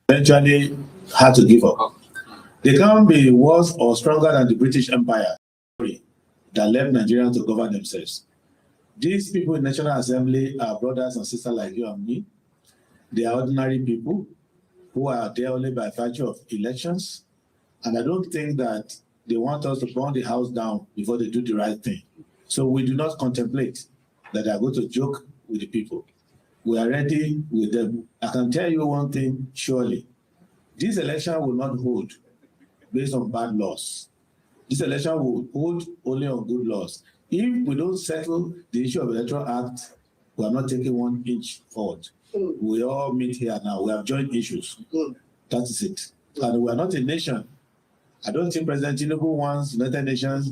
eventually had to give up. They can't be worse or stronger than the British Empire that left Nigerians to govern themselves. These people in National Assembly are brothers and sisters like you and me. They are ordinary people who are there only by virtue of elections. And I don't think that they want us to burn the house down before they do the right thing. So we do not contemplate that they are going to joke with the people. We are ready with them. I can tell you one thing surely. This election will not hold based on bad laws. This election will hold only on good laws. If we don't settle the issue of Electoral Act, we are not taking 1 inch forward. We all meet here now. We have joint issues. That is it. And we are not a nation. I don't think President Tinubu wants United Nations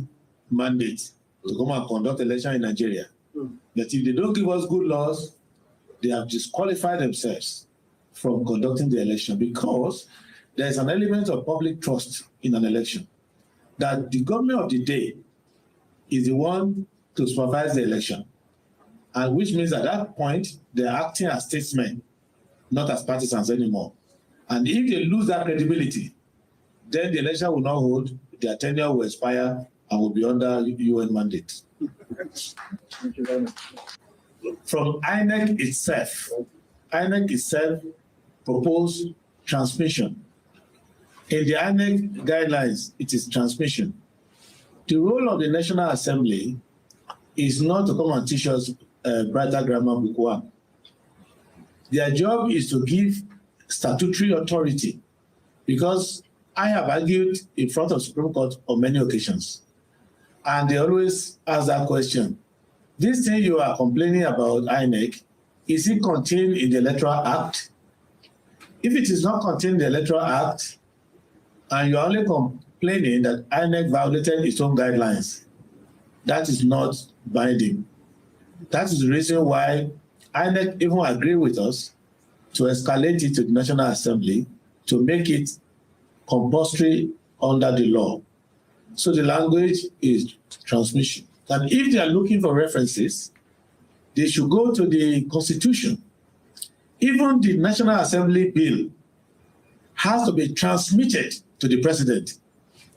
mandate to come and conduct election in Nigeria. But if they don't give us good laws, they have disqualified themselves from conducting the election because there is an element of public trust in an election. That the government of the day is the one to supervise the election. And which means at that point, they're acting as statesmen, not as partisans anymore. And if they lose that credibility, then the election will not hold, their tenure will expire, and will be under UN mandate. Thank you very much. From INEC itself proposed transmission. In the INEC guidelines, it is transmission. The role of the National Assembly is not to come and teach us brighter grammar book one. Their job is to give statutory authority, because I have argued in front of Supreme Court on many occasions, and they always ask that question. This thing you are complaining about, INEC, is it contained in the Electoral Act? If it is not contained in the Electoral Act, and you're only complaining that INEC violated its own guidelines, that is not binding. That is the reason why INEC even agreed with us to escalate it to the National Assembly to make it compulsory under the law. So the language is transmission. And if they are looking for references, they should go to the Constitution. Even the National Assembly bill has to be transmitted to the President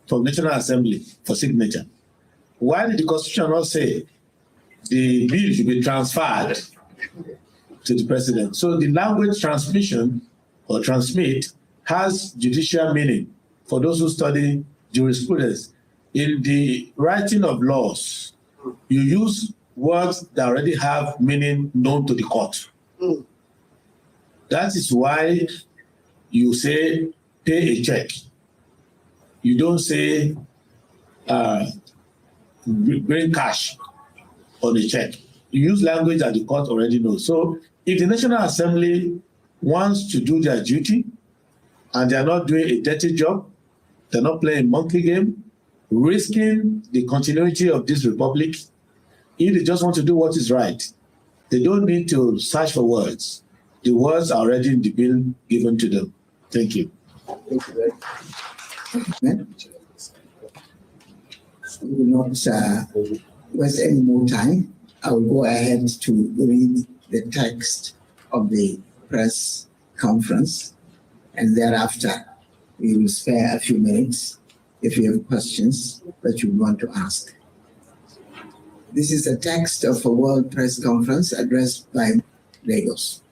from National Assembly for signature. Why did the Constitution not say the bill should be transferred to the President? So the language transmission or transmit has judicial meaning for those who study jurisprudence. In the writing of laws, you use words that already have meaning known to the court. That is why you say pay a check. You don't say bring cash on a check. You use language that the court already knows. So if the National Assembly wants to do their duty and they are not doing a dirty job, they're not playing a monkey game, risking the continuity of this republic, if they just want to do what is right, they don't need to search for words. The words are already in the bill given to them. Thank you. Thank you very much. We will not waste any more time. I will go ahead to read the text of the press conference, and thereafter we will spare a few minutes if you have questions that you want to ask. This is a text of a World Press Conference addressed by Lagos.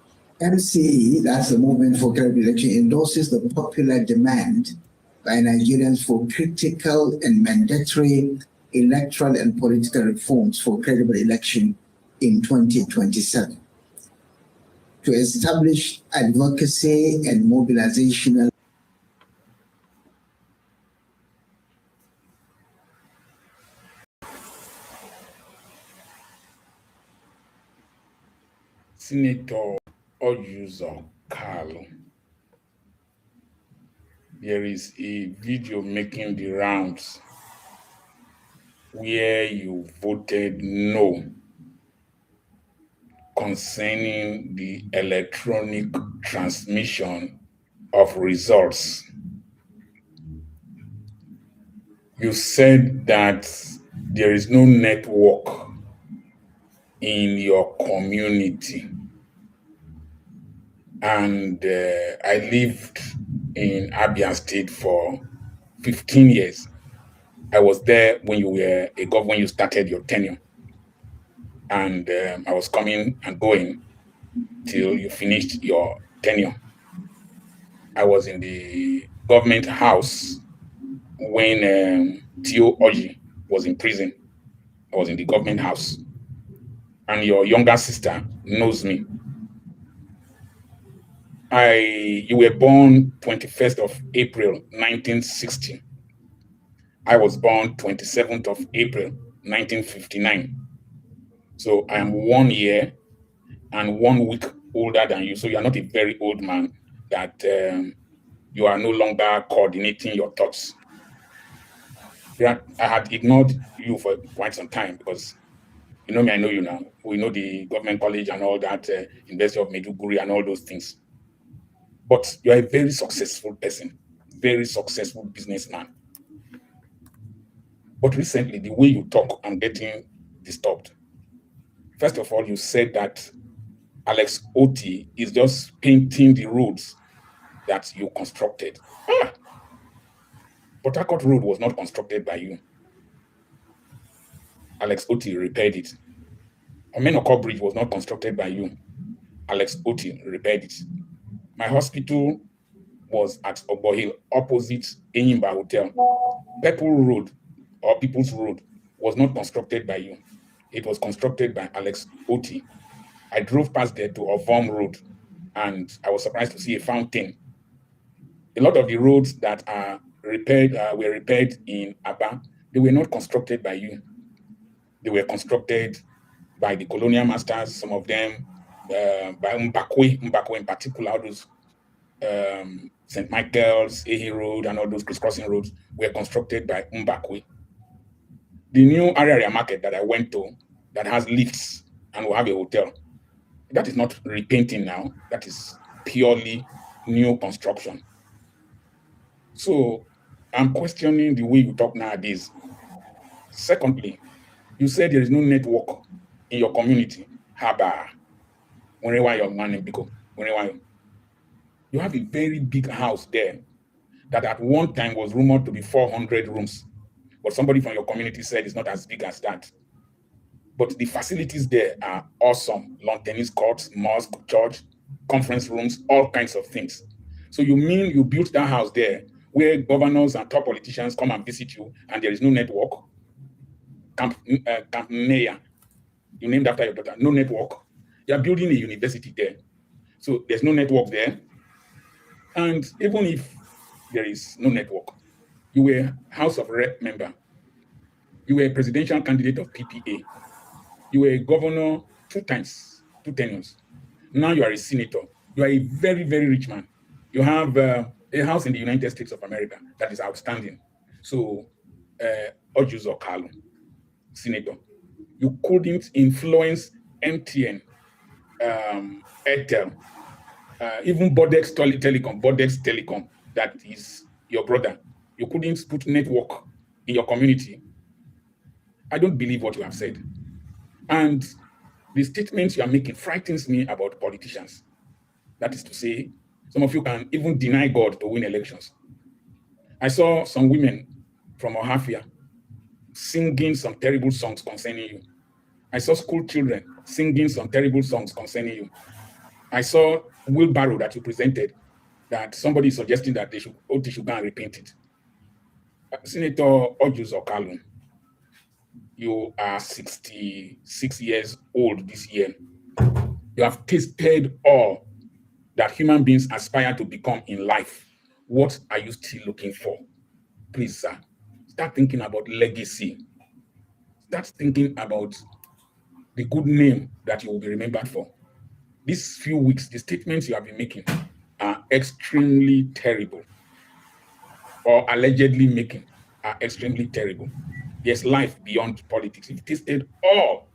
MCE, that's the Movement for Credible Election, endorses the popular demand by Nigerians for critical and mandatory electoral and political reforms for credible election in 2027. To establish advocacy and mobilizational Senator Ojuzo Carlo. There is a video making the rounds where you voted no concerning the electronic transmission of results. You said that there is no network in your community. and I lived in Abia State for 15 years. I was there when you were a governor, when you started your tenure, and I was coming and going till you finished your tenure. I was in the government house when Tio Oji was in prison. I was in the government house, and your younger sister knows me. You were born 21st of April 1960. I was born 27th of April 1959. So I am 1 year and 1 week older than you. So you are not a very old man that you are no longer coordinating your thoughts. Yeah, I had ignored you for quite some time because you know me, I know you now. We know the government college and all that, University of Maiduguri and all those things. But you are a very successful person, very successful businessman. But recently, the way you talk, I'm getting disturbed. First of all, you said that Alex Oti is just painting the roads that you constructed. Port Harcourt Road was not constructed by you. Alex Oti repaired it. Omenoko Bridge was not constructed by you. Alex Oti repaired it. My hospital was at Obohill, opposite Enyimba Hotel. People Road or People's Road was not constructed by you. It was constructed by Alex Oti. I drove past there to Ovom Road, and I was surprised to see a fountain. A lot of the roads that are repaired were repaired in Aba. They were not constructed by you. They were constructed by the colonial masters. Some of them by Mbakwe in particular. All those St. Michael's, Ehi Road, and all those crisscrossing roads were constructed by Mbakwe. The new area market that I went to that has lifts and will have a hotel, that is not repainting now. That is purely new construction. So I'm questioning the way you talk nowadays. Secondly, you said there is no network in your community. Haba, whenever you're manning, because whenever you have a very big house there that at one time was rumored to be 400 rooms, but somebody from your community said it's not as big as that. But the facilities there are awesome. Lawn tennis courts, mosque, church, conference rooms, all kinds of things. So you mean you built that house there where governors and top politicians come and visit you and there is no network? Camp Neya, you named after your daughter, no network. You are building a university there. So there's no network there. And even if there is no network, you were House of Rep member. You were a presidential candidate of PPA. You were a governor 2 times, 2 tenures. Now you are a senator. You are a very, very rich man. You have a house in the United States of America that is outstanding. So, Ojus Okalu, senator, you couldn't influence MTN, Airtel, even Bodex Telecom, that is your brother. You couldn't put network in your community. I don't believe what you have said. And the statements you are making frightens me about politicians. That is to say, some of you can even deny God to win elections. I saw some women from Ohafia singing some terrible songs concerning you. I saw school children singing some terrible songs concerning you. I saw wheelbarrow that you presented that somebody is suggesting that they should go and repaint it. Senator Ojus Okalu, you are 66 years old this year. You have tasted all that human beings aspire to become in life. What are you still looking for? Please, sir, start thinking about legacy. Start thinking about the good name that you will be remembered for. These few weeks, the statements you have been making are extremely terrible, or allegedly making are extremely terrible. There's life beyond politics. You've tasted all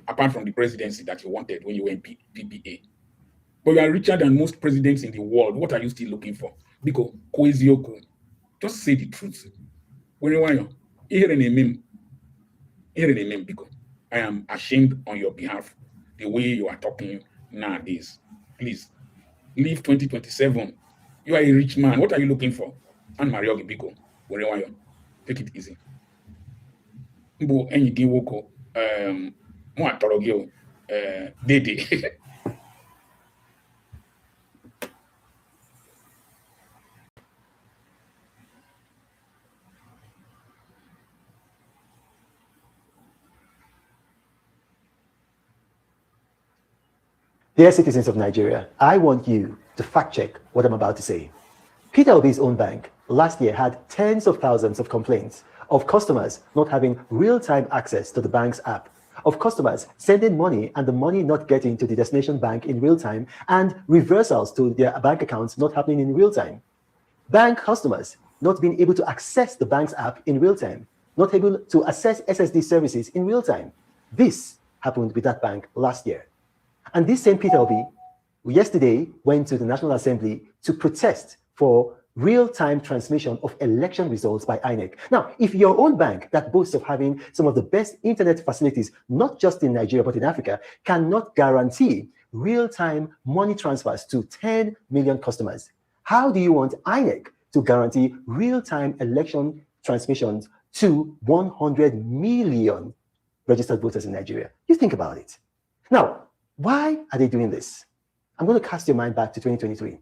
apart from the presidency that you wanted when you were in PBA. But you are richer than most presidents in the world. What are you still looking for? Because Kwezioku, just say the truth. When here in a meme, because I am ashamed on your behalf the way you are talking nowadays. Please leave 2027. You are a rich man. What are you looking for? And Mario Gibiko, take it easy. Mbo enyi gị nwoke mụ atọrọ gị dede. Dear citizens of Nigeria, I want you to fact check what I'm about to say. Peter Obi's own bank last year had tens of thousands of complaints of customers not having real-time access to the bank's app, of customers sending money and the money not getting to the destination bank in real time, and reversals to their bank accounts not happening in real time. Bank customers not being able to access the bank's app in real time, not able to access SSD services in real time. This happened with that bank last year. And this same Peter Obi yesterday went to the National Assembly to protest for real-time transmission of election results by INEC. Now, if your own bank that boasts of having some of the best internet facilities, not just in Nigeria, but in Africa, cannot guarantee real-time money transfers to 10 million customers, how do you want INEC to guarantee real-time election transmissions to 100 million registered voters in Nigeria? You think about it. Now, why are they doing this? I'm going to cast your mind back to 2023.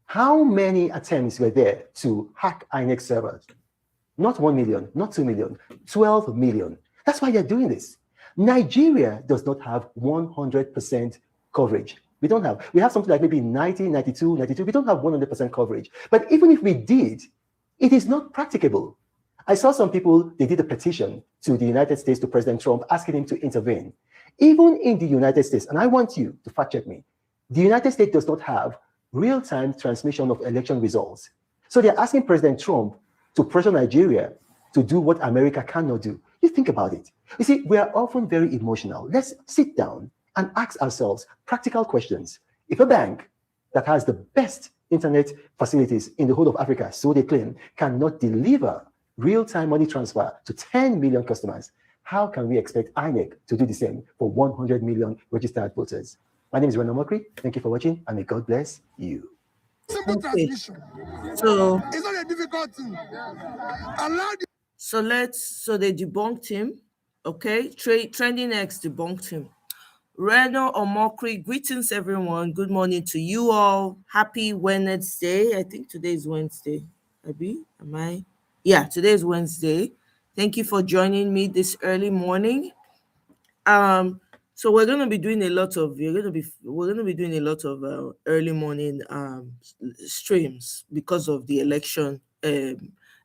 How many attempts were there to hack INEC servers? Not 1 million, not 2 million, 12 million. That's why they're doing this. Nigeria does not have 100% coverage. We have something like maybe 90, 92, 92. We don't have 100% coverage. But even if we did, it is not practicable. I saw some people, they did a petition to the United States, to President Trump, asking him to intervene. Even in the United States, and I want you to fact check me, the United States does not have real-time transmission of election results. So they're asking President Trump to pressure Nigeria to do what America cannot do. You think about it. You see, we are often very emotional. Let's sit down and ask ourselves practical questions. If a bank that has the best internet facilities in the whole of Africa, so they claim, cannot deliver real-time money transfer to 10 million customers, how can we expect INEC to do the same for 100 million registered voters? My name is Renan Mokri. Thank you for watching, and may God bless you. Simple transmission. So it's not a difficult thing. So they debunked him. Okay, Trending X debunked him. Renan Omokri, greetings everyone. Good morning to you all. Happy Wednesday. I think today is Wednesday. Am I? Yeah, today is Wednesday. Thank you for joining me this early morning. So we're going to be doing a lot of early morning streams because of the election,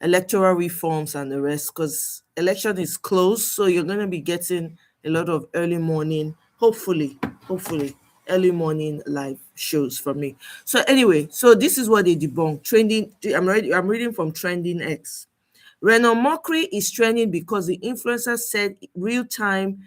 electoral reforms and the rest. Because election is close, so you're going to be getting a lot of early morning, hopefully early morning live shows from me. So anyway, so this is what they debunked. I'm reading from Trending X. Renan Mokri is trending because the influencer said real-time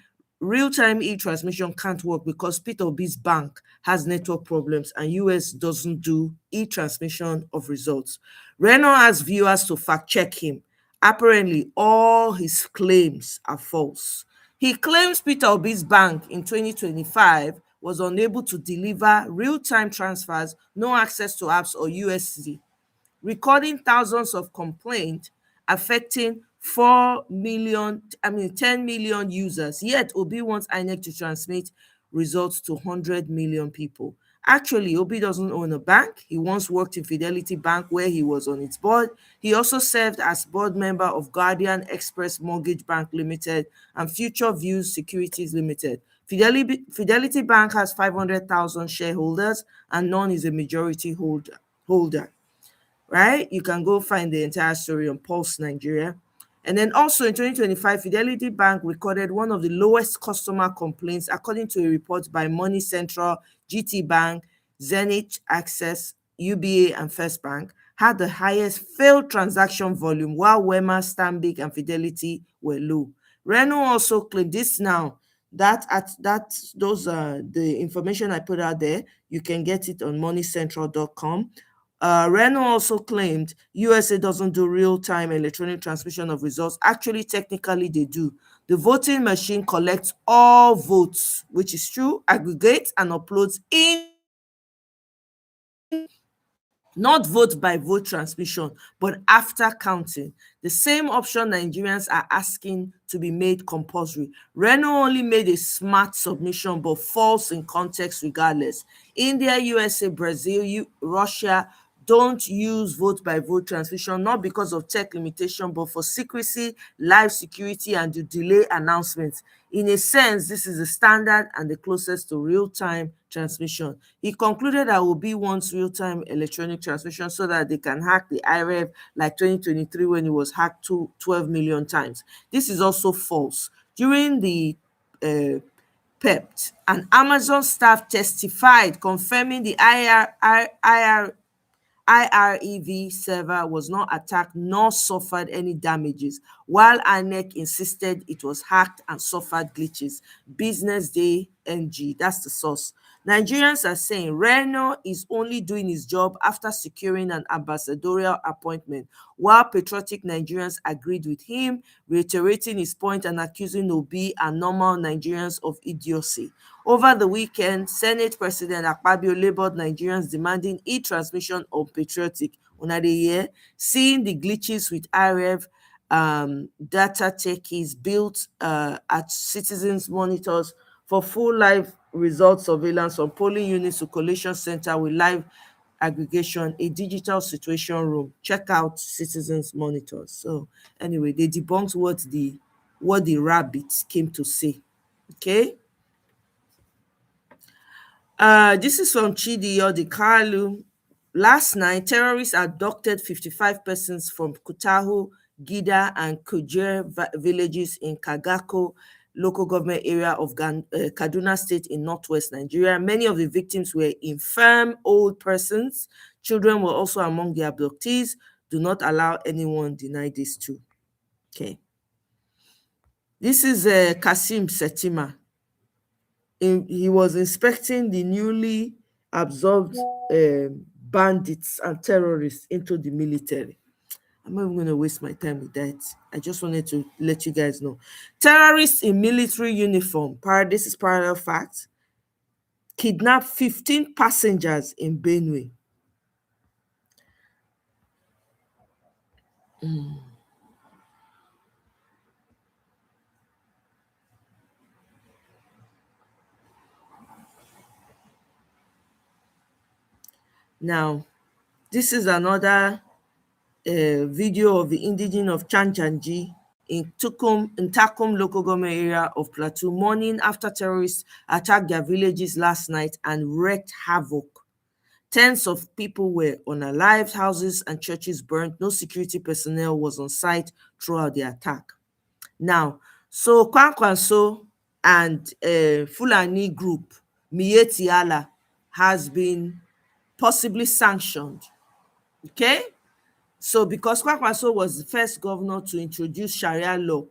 e-transmission can't work because Peter Obi's bank has network problems and US doesn't do e-transmission of results. Renan asked viewers to fact-check him. Apparently, all his claims are false. He claims Peter Obi's bank in 2025 was unable to deliver real-time transfers, no access to apps or USD, recording thousands of complaints affecting 10 million users. Yet Obi wants INEC to transmit results to 100 million people. Actually, Obi doesn't own a bank. He once worked in Fidelity Bank where he was on its board. He also served as board member of Guardian Express Mortgage Bank Limited and Future Views Securities Limited. Fidelity Bank has 500,000 shareholders and none is a majority holder. Right? You can go find the entire story on Pulse Nigeria. And then also in 2025, Fidelity Bank recorded one of the lowest customer complaints, according to a report by Money Central, GT Bank, Zenith, Access, UBA, and First Bank, had the highest failed transaction volume, while Wema, Stanbic, and Fidelity were low. Renan also claimed this now. Those are the information I put out there. You can get it on moneycentral.com. Renan also claimed USA doesn't do real-time electronic transmission of results. Actually, technically, they do. The voting machine collects all votes, which is true, aggregates and uploads in not vote by vote transmission, but after counting. The same option Nigerians are asking to be made compulsory. Reno only made a smart submission, but false in context regardless. India, USA, Brazil, Russia don't use vote by vote transmission, not because of tech limitation, but for secrecy, life security, and to delay announcements. In a sense, this is the standard and the closest to real-time transmission. He concluded that Obi wants real-time electronic transmission so that they can hack the IREV like 2023 when it was hacked 12 million times. This is also false. During the PEPT, an Amazon staff testified confirming the IREV server was not attacked nor suffered any damages, while INEC insisted it was hacked and suffered glitches. Business Day NG, that's the source. Nigerians are saying Reno is only doing his job after securing an ambassadorial appointment, while patriotic Nigerians agreed with him, reiterating his point and accusing Obi and normal Nigerians of idiocy. Over the weekend, Senate President Akpabio labeled Nigerians demanding e-transmission of patriotic. Una dey hear? Seeing the glitches with IREV data techies built at citizens monitors for full live result surveillance from polling units to collation center with live aggregation, a digital situation room. Check out citizens monitors. So anyway, they debunked what the rabbit came to say. Okay. This is from Chidi Odikalu. Last night, terrorists abducted 55 persons from Kutahu, Gida, and Kujer villages in Kagako local government area of Kaduna State in northwest Nigeria. Many of the victims were infirm old persons. Children were also among the abductees. Do not allow anyone deny this too. Okay. This is Kasim Setima. He was inspecting the newly absorbed bandits and terrorists into the military. I'm not even going to waste my time with that. I just wanted to let you guys know. Terrorists in military uniform, this is parallel fact, kidnapped 15 passengers in Benue. Now, this is another video of the indigene of Chanchangi in Takum local government area of Plateau, morning after terrorists attacked their villages last night and wreaked havoc. Tens of people were unalived, houses and churches burned. No security personnel was on site throughout the attack. Now, so Kwankwaso and Fulani Group, Miyetti Allah, has been possibly sanctioned. Okay? So because Kwankwaso was the first governor to introduce Sharia law,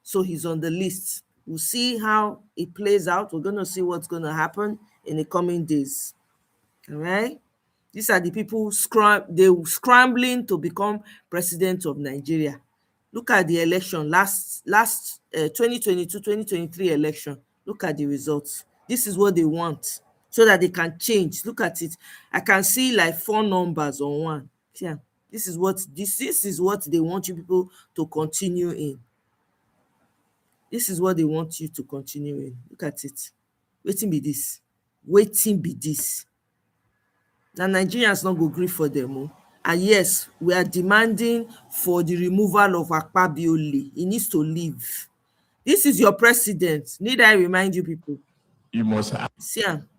so he's on the list. We'll see how it plays out. We're going to see what's going to happen in the coming days. All right? These are the people scrambling to become president of Nigeria. Look at the election, last 2022-2023 election. Look at the results. This is what they want so that they can change. Look at it. I can see like 4 numbers on one. Yeah. This is what they want you people to continue in. This is what they want you to continue in. Look at it. Waiting be this. Waiting be this. Now Nigerians not go gree for them. And yes, we are demanding for the removal of Akpabio. He needs to leave. This is your president. Need I remind you people? You must have, see him.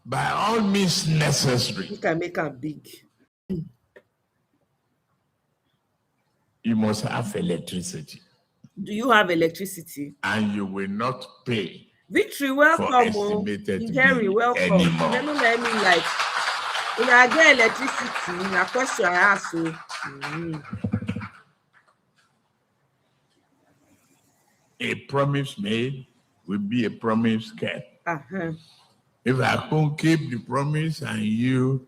By all means necessary. You can make him big. You must have electricity. Do you have electricity? And you will not pay. Victory, welcome. Harry, welcome. Anymore. Let me like. When I get electricity, na question I ask you. A promise made will be a promise kept. Uh-huh. If I can't keep the promise and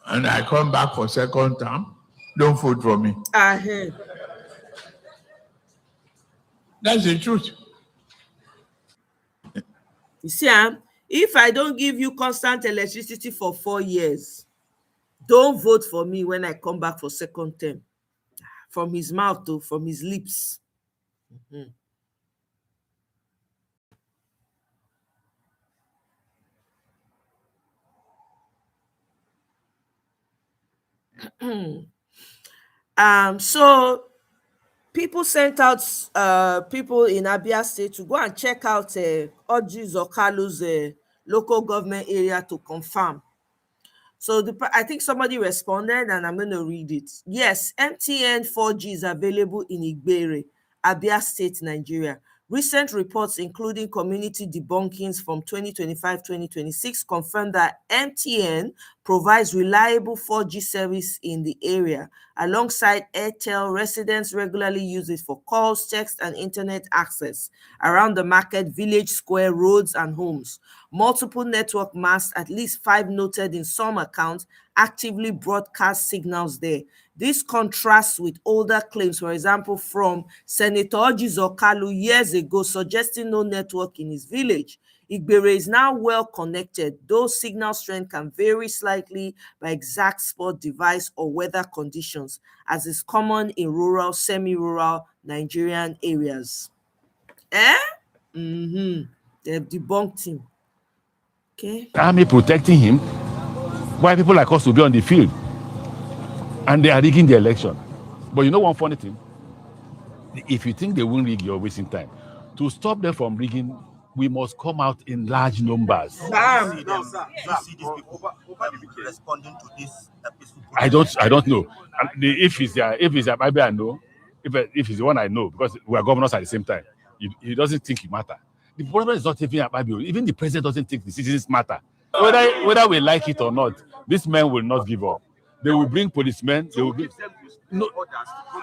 I come back for second term, don't vote for me. Uh-huh. That's the truth. You see, if I don't give you constant electricity for 4 years, Don't vote for me when I come back for second term. From his mouth, though, from his lips. So people sent out people in Abia State to go and check out Orji Zokalu's local government area to confirm. So I think somebody responded, and I'm going to read it. Yes, MTN 4G is available in Igbere, Abia State, Nigeria. Recent reports, including community debunkings from 2025-2026, confirm that MTN provides reliable 4G service in the area. Alongside Airtel, residents regularly use it for calls, text, and internet access around the market, village square, roads, and homes. Multiple network masts, at least 5 noted in some accounts, actively broadcast signals there. This contrasts with older claims, for example, from Senator Orji Zokalu years ago, suggesting no network in his village. Igbere is now well connected, though signal strength can vary slightly by exact spot device or weather conditions, as is common in rural, semi-rural Nigerian areas. They've debunked him. Okay. Army protecting him, why people like us will be on the field, and they are rigging the election. But you know one funny thing? If you think they won't rig, you're wasting time. To stop them from rigging, we must come out in large numbers. Bam. Responding to this peaceful I don't know. If he's maybe I know. If he's the one I know, because we are governors at the same time, he doesn't think it matter. The problem is not even Ababio. Even the president doesn't think the citizens matter. Whether we like it or not, these men will not give up. They will bring policemen. They will bring. No,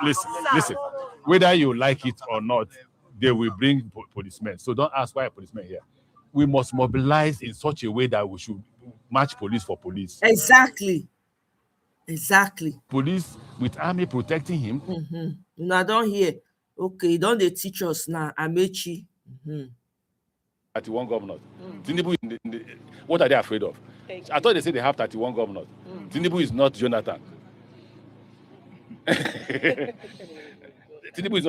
listen. Whether you like it or not, they will bring policemen. So don't ask why a policeman here. We must mobilize in such a way that we should match police for police. Exactly. Police with army protecting him. Now don't hear. Okay, don't they teach us now? Amechi. 31 governors. Tinubu, what are they afraid of? I thought they said they have 31 governors. Tinubu is not Jonathan. Tinubu is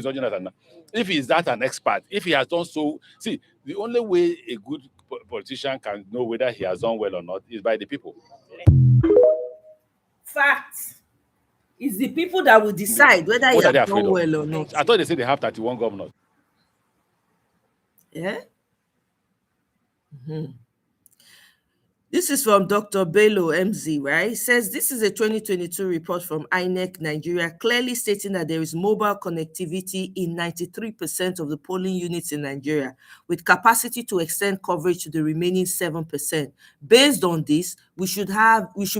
not Jonathan. If he is that an expert, if he has done so, see, the only way a good politician can know whether he has done well or not is by the people. Fact. It's the people that will decide whether he has done well or not. I thought they said they have 31 governors. Yeah. This is from Dr. Bello MZ, right? He says this is a 2022 report from INEC Nigeria, clearly stating that there is mobile connectivity in 93% of the polling units in Nigeria, with capacity to extend coverage to the remaining 7%. Based on this, we should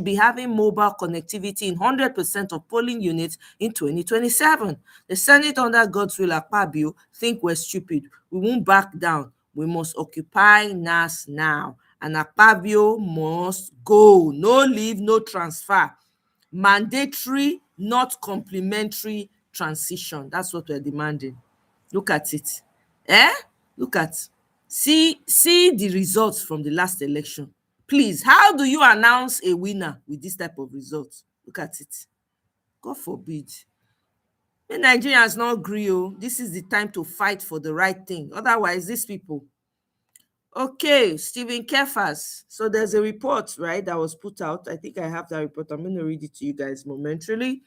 be having mobile connectivity in 100% of polling units in 2027. The Senate under Godswill Akpabio think we're stupid. We won't back down. We must occupy NAS now. And Akpabio must go. No leave, no transfer. Mandatory, not complementary transition. That's what we're demanding. Look at it. Look at. See the results from the last election. Please, how do you announce a winner with this type of results? Look at it. God forbid. The Nigerians not agree. This is the time to fight for the right thing. Otherwise, these people. Okay, Stephen Kefas. So there's a report, right, that was put out. I think I have that report. I'm going to read it to you guys momentarily.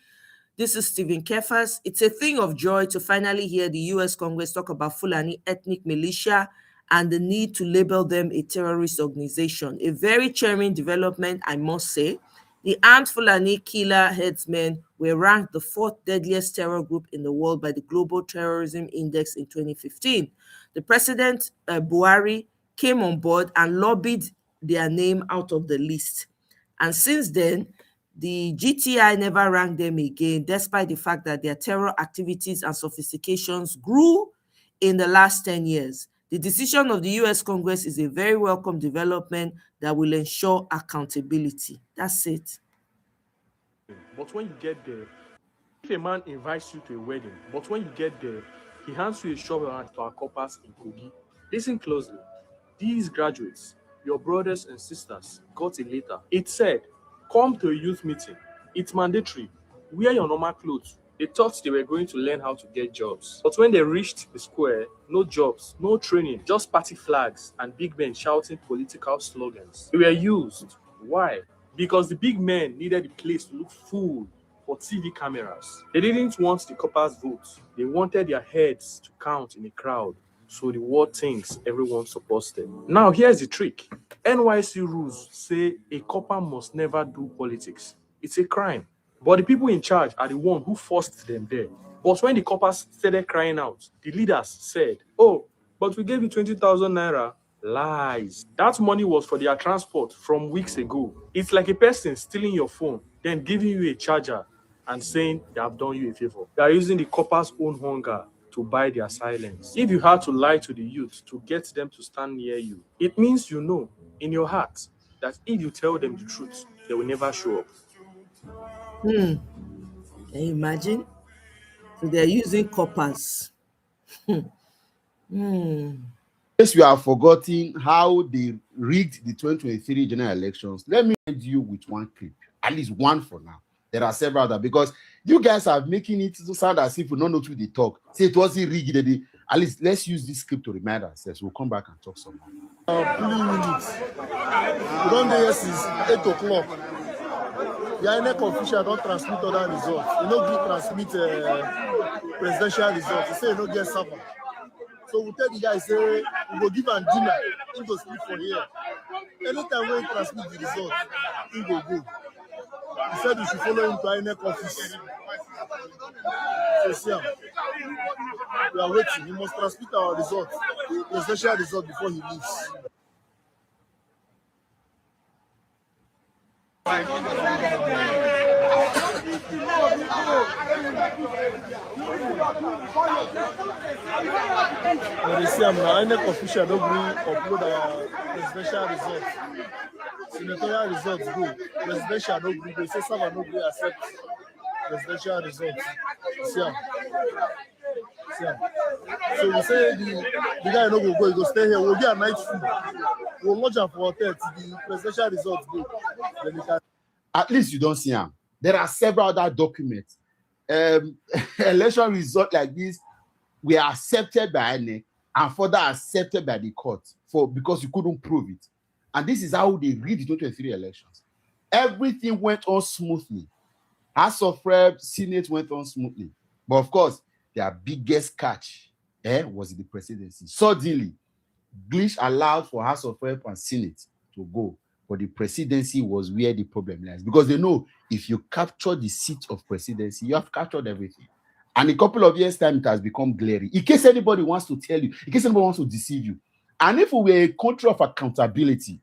This is Stephen Kefas. It's a thing of joy to finally hear the U.S. Congress talk about Fulani ethnic militia and the need to label them a terrorist organization. A very cheering development, I must say. The armed Fulani killer headsmen were ranked the 4th deadliest terror group in the world by the Global Terrorism Index in 2015. The President Buhari came on board and lobbied their name out of the list. And since then, the GTI never ranked them again, despite the fact that their terror activities and sophistications grew in the last 10 years. The decision of the US Congress is a very welcome development that will ensure accountability. That's it. But when you get there, if a man invites you to a wedding, but when you get there, he hands you a shovel and for coppers in Kogi. Listen closely. These graduates, your brothers and sisters, got a letter. It said, come to a youth meeting. It's mandatory. Wear your normal clothes. They thought they were going to learn how to get jobs. But when they reached the square, no jobs, no training, just party flags and big men shouting political slogans. They were used. Why? Because the big men needed the place to look full for TV cameras. They didn't want the coppers' votes. They wanted their heads to count in a crowd, so the world thinks everyone supports them. Now here's the trick. NYC rules say a copper must never do politics. It's a crime. But the people in charge are the one who forced them there. But when the coppers started crying out, the leaders said, "Oh, but we gave you 20,000 naira." Lies. That money was for their transport from weeks ago. It's like a person stealing your phone, then giving you a charger and saying they have done you a favor. They are using the coppers' own hunger to buy their silence. If you had to lie to the youth to get them to stand near you, it means you know in your heart that if you tell them the truth, they will never show up. Can you imagine? So they're using coppers. Yes, we have forgotten how they rigged the 2023 general elections. Let me end you with one clip, at least one for now. There are several others because you guys are making it to sound as if we don't know what they talk. Say it wasn't rigged. At least let's use this clip to remind ourselves. We'll come back and talk some more. Polling units. We don't do here since 8 o'clock. The INEC official don't transmit other results. You don't transmit presidential results. You say you don't get server. So we tell the guy, say, we will give him dinner. He go sleep for here. Anytime when he transmit the results, he will go. He said we should follow him to INEC office. So see him. We are waiting. He must transmit our results, presidential results, before he leaves. When they see him now, INEC official don't bring upload our presidential results. Senatorial results go. Presidential don't bring. They say server don't bring accept presidential results. See him. See him. So we say the guy no go go. He go stay here. We'll get a night food. We'll lodge him for hotel till the presidential results go. Then we can. At least you don't see them. There are several other documents. Election results like this were accepted by INEC and further accepted by the court because you couldn't prove it. And this is how they read the 2023 elections. Everything went on smoothly. House of Reps, Senate went on smoothly. But of course, their biggest catch was the presidency. Suddenly, glitch allowed for House of Reps and Senate to go. But the presidency was where the problem lies. Because they know if you capture the seat of presidency, you have captured everything. And a couple of years' time, it has become glaring. In case anybody wants to tell you, in case anybody wants to deceive you. And if we were a country of accountability,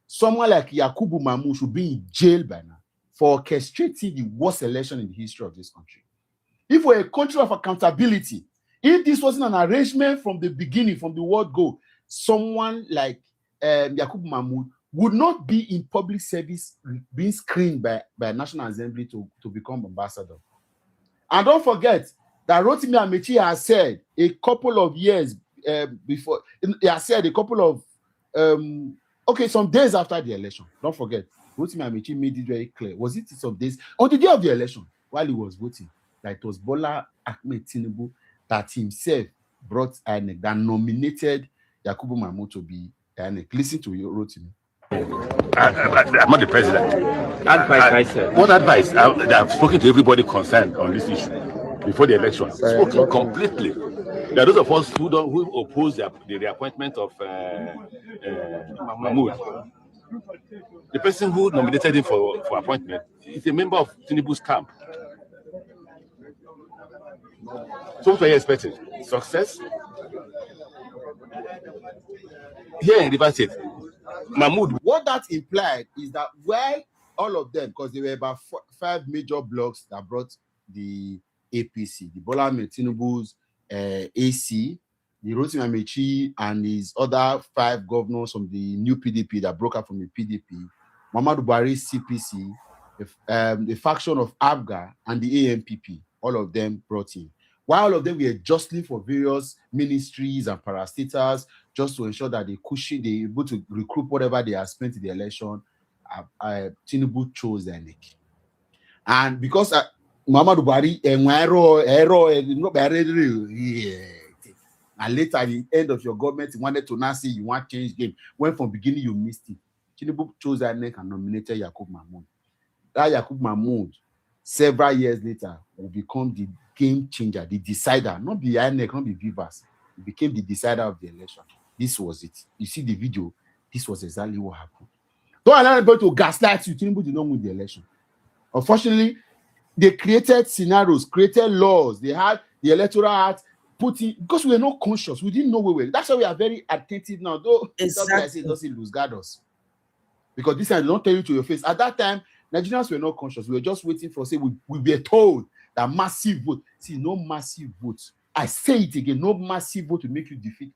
someone like Yakubu Mamu should be in jail by now for orchestrating the worst election in the history of this country. If we're a country of accountability, if this wasn't an arrangement from the beginning, from the word go, someone like Yakubu Mamu would not be in public service being screened by National Assembly to become ambassador. And don't forget that Rotimi Amechi has said a couple of years before, he has said a couple of, some days after the election, don't forget, Rotimi Amechi made it very clear. Was it some days, on the day of the election, while he was voting, that it was Bola Ahmed Tinubu that himself brought INEC, that nominated Yakubu Mamu to be INEC. Listen to you, Rotimi. I'm not the president. What advice? I've spoken to everybody concerned on this issue before the election. Spoken completely. There are those of us who oppose the reappointment of Mahmoud. The person who nominated him for appointment is a member of Tinubu's camp. So what are you expecting? Success? Here in River State, Mahmoud. What that implied is that while all of them, because there were about 5 major blocks that brought the APC, the Bola Ahmed Tinubu's AC, the Rotimi Amechi and his other 5 governors from the new PDP that broke up from the PDP, Muhammadu Buhari's CPC, the faction of ABGA and the AMPP, all of them brought in. While all of them were jostling for various ministries and parastatals just to ensure that they were able to recruit whatever they had spent in the election, Tinubu chose INEC. And because Muhammadu Buhari, and later at the end of your government, you wanted to now say you want to change game. When from beginning you missed it. Tinubu chose INEC and nominated Yakub Mahmoud. That Yakub Mahmoud, several years later, will become the game changer, the decider, not the INEC, not the Vivas. He became the decider of the election. This was it. You see the video, this was exactly what happened. Don't allow anybody to gaslight you. Tinubu did not win the election. Unfortunately, they created scenarios, created laws. They had the Electoral Act put in, because we were not conscious. We didn't know where we were. That's why we are very attentive now. Though Exactly. it doesn't lose guard us. Because this time they don't tell you to your face. At that time, Nigerians were not conscious. We were just waiting for, say, we were told that massive vote. See, no massive vote. I say it again, no massive vote to make you defeat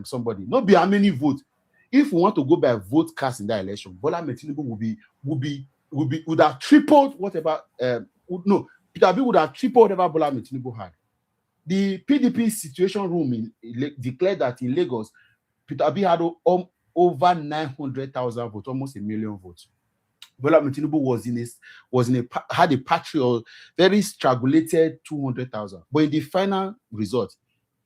somebody. Not be how many votes. If we want to go by vote cast in that election, Bola Tinubu would have tripled whatever. Peter Obi would have tripled whatever Bola Tinubu had. The PDP situation room declared that in Lagos, Peter Obi had over 900,000 votes, almost 1 million votes. Bola Tinubu had a patriot, very strangulated 200,000. But in the final result,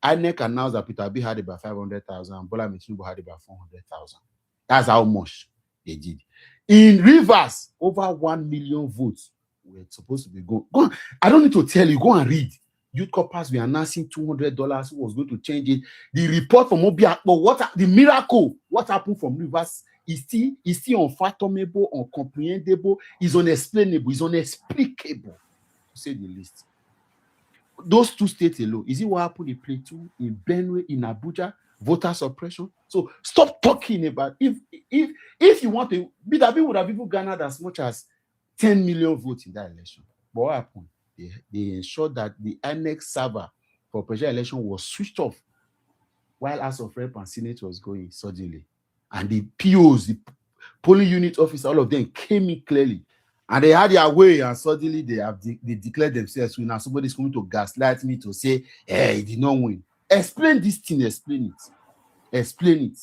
INEC announced that Peter Obi had about 500,000, Bola Tinubu had about 400,000. That's how much they did. In Rivers, over 1 million votes were supposed to be going. I don't need to tell you, go and read. Youth corpers were announcing $200 who was going to change it. The report from Obia, but the miracle, what happened from Rivers is still unfathomable, uncomprehendable, is unexplainable, is unexplicable, to say the least. Those two states alone, is it what happened in Plateau, in Benue, in Abuja, voter suppression? So stop talking about if you want to, BW would have even garnered as much as 10 million votes in that election. But what happened? They ensured that the INEC server for presidential election was switched off while House of Rep and Senate was going suddenly. And the POs, the polling unit officer, all of them came in clearly. And they had their way, and suddenly they declared themselves winner. Somebody's coming to gaslight me to say, hey, he did not win. Explain this thing, explain it. Explain it.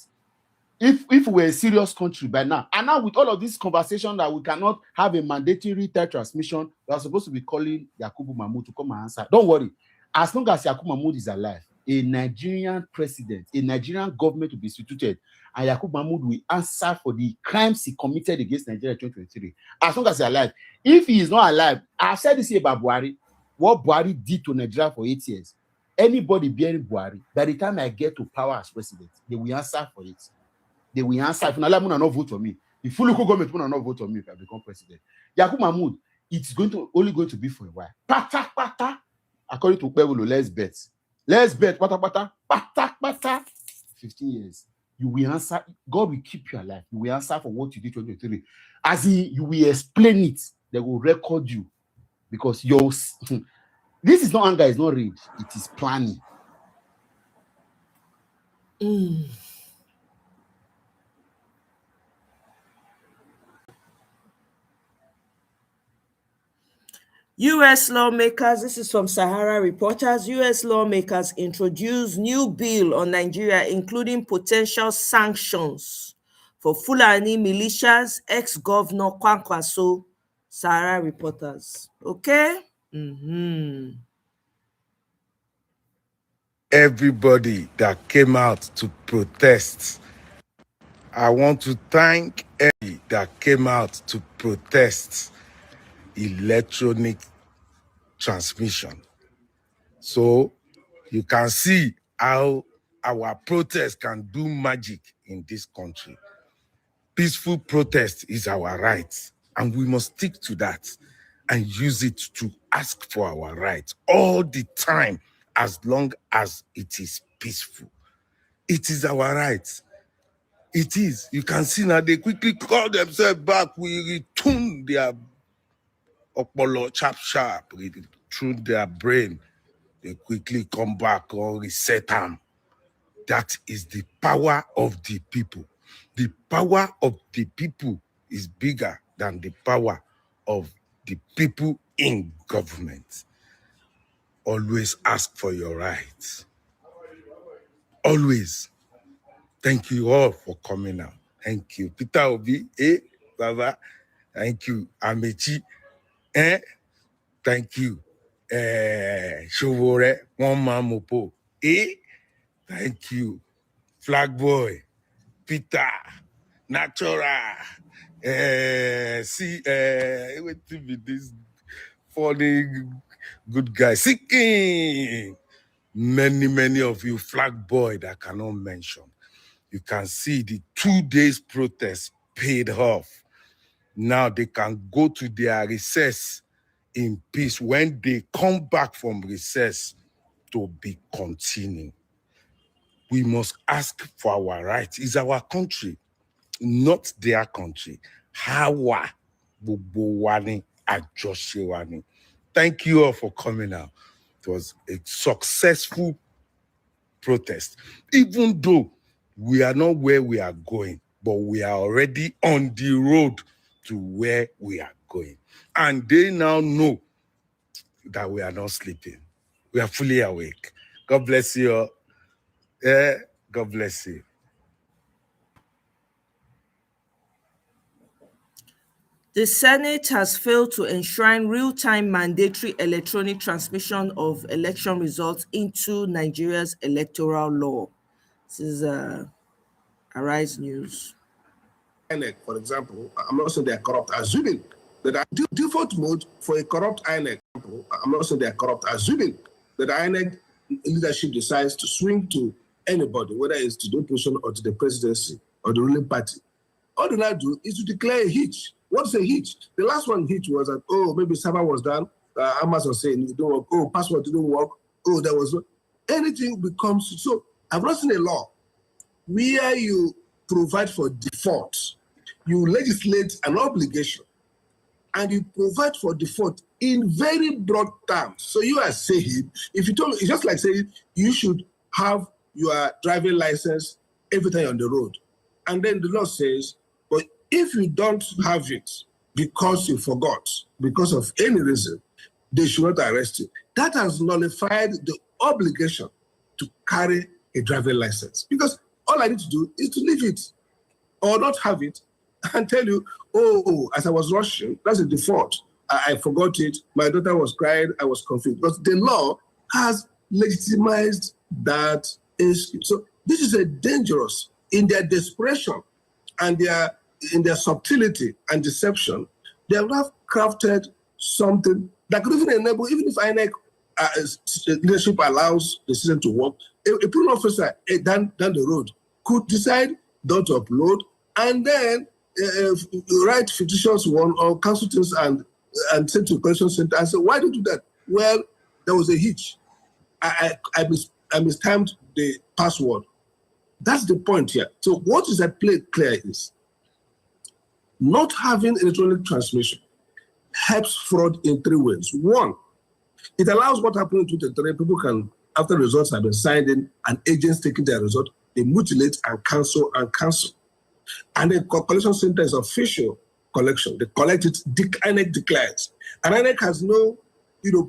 If we were a serious country by now, and now with all of this conversation that we cannot have a mandatory transmission, we are supposed to be calling Yakubu Mahmoud to come and answer. Don't worry. As long as Yakubu Mahmoud is alive, a Nigerian president, a Nigerian government will be instituted, and Yakubu Mahmoud will answer for the crimes he committed against Nigeria in 2023. As long as he's alive. If he is not alive, I've said this here about Buhari, what Buhari did to Nigeria for 8 years. Anybody bearing Buhari, by the time I get to power as president, they will answer for it. They will answer. If Nala Muna not vote for me, the full local government will not vote for me if I become president. Yakubu Mahmoud, it's only going to be for a while. Pata pata, according to Pebble, let's bet. Let's bet. Pata pata, pata pata. 15 years. You will answer. God will keep you alive. You will answer for what you did 2023. As in, you will explain it. They will record you because this is not anger. It's not rage. It is planning. U.S. lawmakers, this is from Sahara Reporters, U.S. lawmakers introduce new bill on Nigeria, including potential sanctions for Fulani militias, ex-governor Kwankwaso, Sahara Reporters. Okay? Everybody that came out to protest, I want to thank everybody that came out to protest electronic transmission. So you can see how our protest can do magic in this country. Peaceful protest is our right, and we must stick to that and use it to ask for our rights all the time, as long as it is peaceful. It is our right. It is. You can see now they quickly call themselves back. We retune their opolo sharp through their brain. They quickly come back or reset them. That is the power of the people. The power of the people is bigger than the power of the people in government. Always ask for your rights. Always. Thank you all for coming out. Thank you. Peter Obi, Baba. Thank you. Amechi. Thank you. Shovore, one man mopo. Thank you. Flag Boy, Peter, Natural. Wait to be this funny good guy. Seeking. Many of you, Flag Boy that I cannot mention. You can see the 2 days protest paid off. Now they can go to their recess in peace when they come back from recess to be continuing. We must ask for our rights. It's our country, not their country. Hawa Bubowani Ajoshewani. Thank you all for coming out. It was a successful protest, even though we are not where we are going, but we are already on the road to where we are going. And they now know that we are not sleeping. We are fully awake. God bless you all. God bless you. The Senate has failed to enshrine real-time mandatory electronic transmission of election results into Nigeria's electoral law. This is Arise News. INEC, for example, I'm not saying they're corrupt, assuming that the default mode for a corrupt INEC, I'm not saying they're corrupt, assuming that the INEC leadership decides to swing to anybody, whether it's to the opposition or to the presidency or the ruling party. All they now do is to declare a hitch. What's a hitch? The last one hitch was that, oh, maybe server was down, Amazon saying it didn't work, oh, password didn't work, oh, there was no, anything becomes, so I've not seen a law where you provide for default, you legislate an obligation, and you provide for default in very broad terms. So you are saying, if you told me, it's just like saying you should have your driving license every time you're on the road. And then the law says, but if you don't have it because you forgot, because of any reason, they should not arrest you. That has nullified the obligation to carry a driving license. Because all I need to do is to leave it or not have it and tell you, oh, as I was rushing, that's a default. I forgot it. My daughter was crying. I was confused. But the law has legitimized that issue. So this is a dangerous, in their desperation and in their subtlety and deception, they have crafted something that could even enable, even if INEC leadership allows the system to work, a police officer down the road could decide not to upload and then write petitions one or cancel things and send to the collection center and say, why do you do that? Well, there was a hitch. I mistimed the password. That's the point here. So what is at play clear is not having electronic transmission helps fraud in three ways. One, it allows what happened in 2023. People can, after results have been signed in and agents taking their result, they mutilate and cancel and cancel. And the collection center is official collection. They collect it, INEC declares. And INEC has no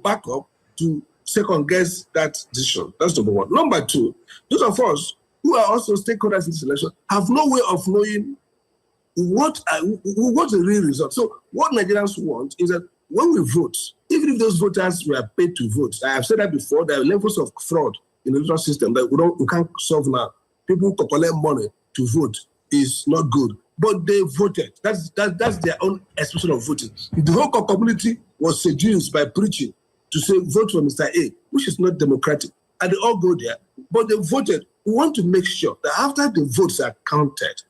backup to second guess that decision. That's number one. Number two, those of us who are also stakeholders in this election have no way of knowing what's the real result. So what Nigerians want is that when we vote, even if those voters were paid to vote, I have said that before, there are levels of fraud in the electoral system that we can't solve now. People who collect money to vote is not good, but they voted. That's their own expression of voting. The whole community was seduced by preaching to say vote for Mr. A, which is not democratic, and they all go there, but they voted. We want to make sure that after the votes are counted,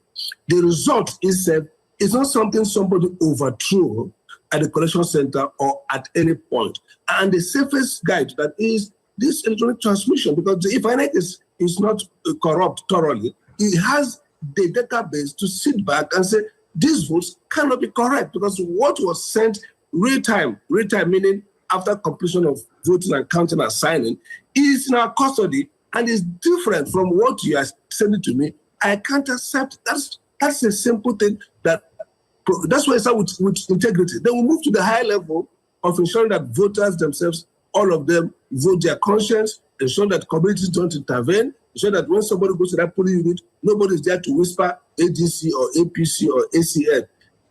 the result itself is not something somebody overthrew at the collection center or at any point. And the safest guide to that is this electronic transmission, because if INEC is not corrupt thoroughly, it has the database to sit back and say, these votes cannot be correct because what was sent real time meaning after completion of voting and counting and signing, is in our custody and is different from what you are sending to me. I can't accept. That's a simple thing. That's why I start with integrity. Then we move to the high level of ensuring that voters themselves, all of them, vote their conscience, ensure that communities don't intervene, ensure that when somebody goes to that polling unit, nobody is there to whisper ADC or APC or ACN.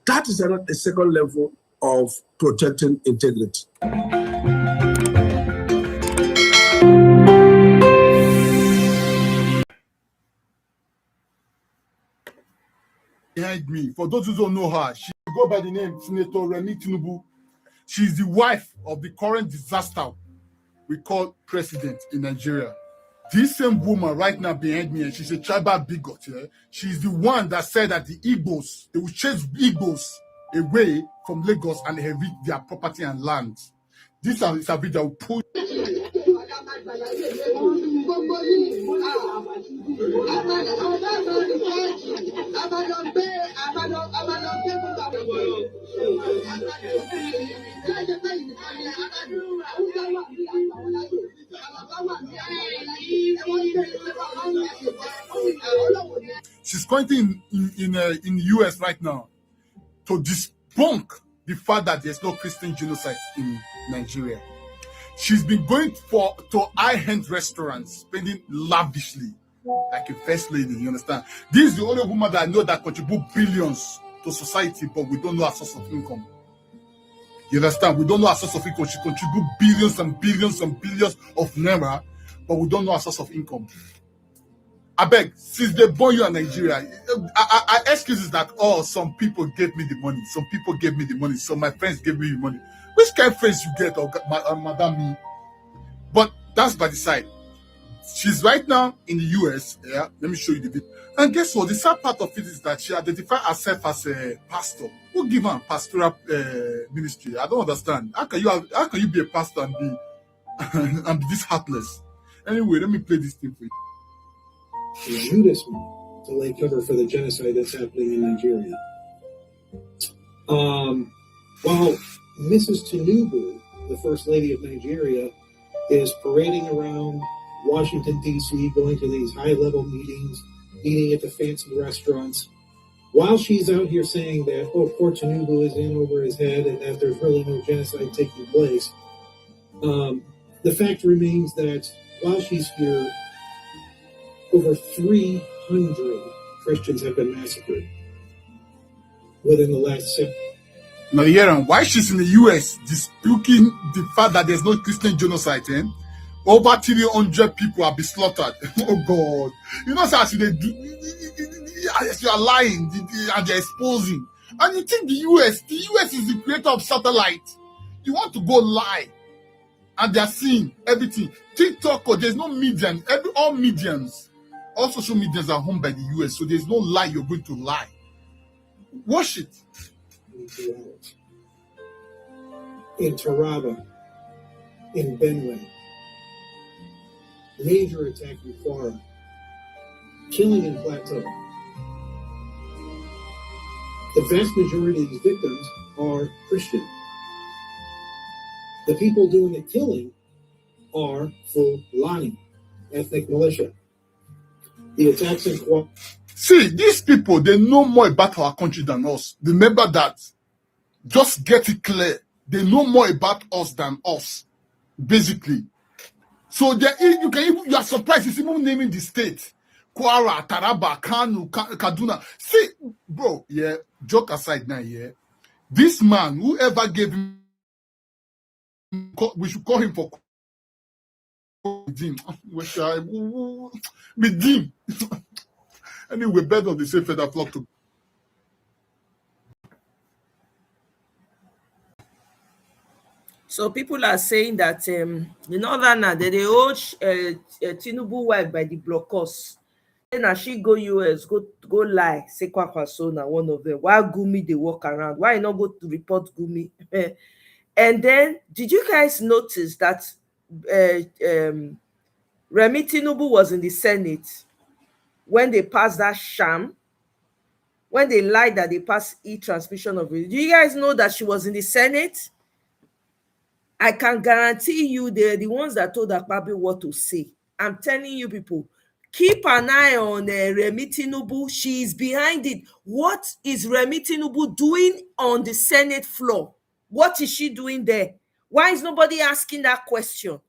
That is a second level of protecting integrity. Behind me, for those who don't know her, she go by the name Senator Remi Tinubu. She's the wife of the current disaster we call president in Nigeria. This same woman right now behind me, and she's a tribal bigot. Yeah? She's the one that said that the Igbos, they will chase Igbos away from Lagos and inherit their property and land. This is a video will put. She's currently in the US right now to debunk the fact that there's no Christian genocide in Nigeria. She's been going to high-end restaurants, spending lavishly, like a first lady, you understand? This is the only woman that I know that contribute billions to society, but we don't know her source of income. You understand? We don't know her source of income. She contribute billions and billions and billions of naira, but we don't know her source of income. I beg, since they born you in Nigeria, I excuses that, oh, some people gave me the money, some people gave me the money, so my friends gave me the money. Which kind of friends you get, Madam me? But that's by the side. She's right now in the US. Yeah, let me show you the video. And guess what? The sad part of it is that she identified herself as a pastor. Who give her a pastoral ministry? I don't understand. How can you be a pastor and be this heartless? Anyway, let me play this thing for you. Judas to lay cover for the genocide that's happening in Nigeria. While Mrs. Tinubu, the First Lady of Nigeria, is parading around Washington, D.C., going to these high-level meetings, eating at the fancy restaurants, while she's out here saying that, oh, poor Tinubu is in over his head and that there's really no genocide taking place, the fact remains that while she's here, over 300 Christians have been massacred within the last 6 months. Now, yeah, why she's in the US disputing the fact that there's no Christian genocide, over 300 people have been slaughtered. Oh God. You know, as you are lying and they're exposing. And you think the US is the creator of satellite. You want to go lie. And they're seeing everything. TikTok, there's no median. All medians, all social medias are owned by the US. So there's no lie you're going to lie. Watch it. In Taraba, in Benue, major attack in Kwara, killing in Plateau. The vast majority of these victims are Christian. The people doing the killing are Fulani, ethnic militia. The attacks in Kwara. See, these people, they know more about our country than us. Remember that. Just get it clear. They know more about us than us, basically. So you are surprised. It's even naming the state. Kwara, Taraba, Kano, Kaduna. See, bro, yeah, joke aside now, yeah. This man, whoever gave him, we should call him for Midim. Midim. Anyway, better on the same feather flock to. So people are saying that in Northern they hold Tinubu wife by the blockers. Then as she go US, go lie, say Kwankwaso na one of them. Why Gumi they walk around? Why not go to report Gumi? And then did you guys notice that Remi Tinubu was in the Senate when they passed that sham? When they lied that they passed e-transmission of it. Do you guys know that she was in the Senate? I can guarantee you they're the ones that told Akpabio what to say. I'm telling you people, keep an eye on Remi Tinubu. She is behind it. What is Remi Tinubu doing on the Senate floor? What is she doing there? Why is nobody asking that question?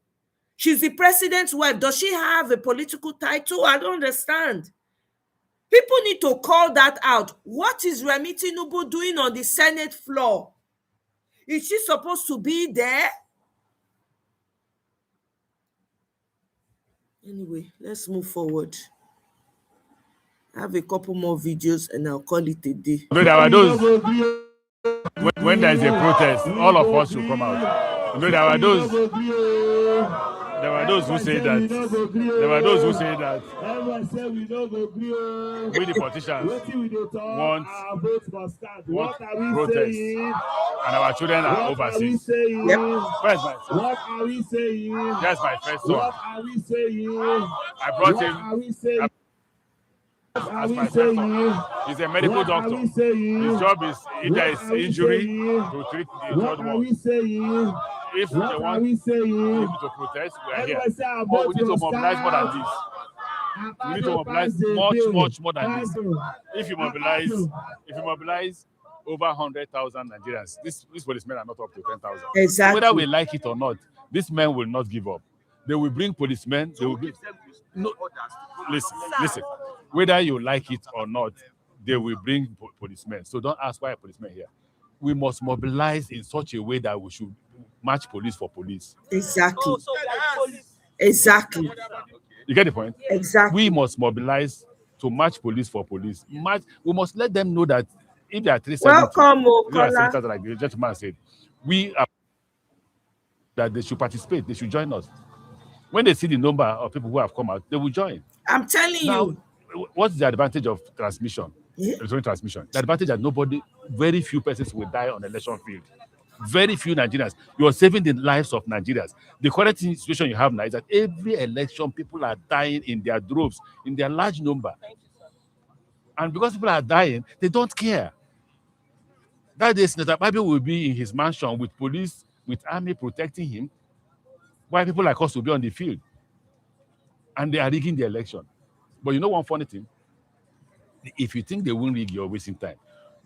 She's the president's wife. Does she have a political title? I don't understand. People need to call that out. What is Remi Tinubu doing on the Senate floor? Is she supposed to be there? Anyway, let's move forward. I have a couple more videos and I'll call it a day. When there is a protest, all of us should come out. There were those who say that. There were those who say that we, the politicians, want protest, and our children are overseas. Yep. What are we saying? That's my first son. What are we saying? I brought him as my first son. He's a medical doctor. His job is, if there is injury, to treat the injured one. If they want him to protest, we are here. But we need to mobilize more than this. We need to mobilize much more than this. If you mobilize over 100,000 Nigerians, these policemen are not up to 10,000. Exactly. Whether we like it or not, these men will not give up. They will bring policemen. They will bring. No, listen. Whether you like it or not, they will bring policemen. So don't ask why a policeman here. We must mobilize in such a way that we should match police for police. Exactly. Exactly. You get the point? Exactly. We must mobilize to match police for police. We must let them know that if there are 370, welcome, Okola. like the gentleman said, we are that they should participate. They should join us. When they see the number of people who have come out, they will join. I'm telling you. What's the advantage of transmission? Yeah. Electronic transmission. The advantage that very few persons will die on the election field. Very few Nigerians. You are saving the lives of Nigerians. The current situation you have now is that every election, people are dying in their droves, in their large number. And because people are dying, they don't care. That day, Senator Babi will be in his mansion with police, with army protecting him, while people like us will be on the field. And they are rigging the election. But you know one funny thing? If you think they won't rig, you're wasting time.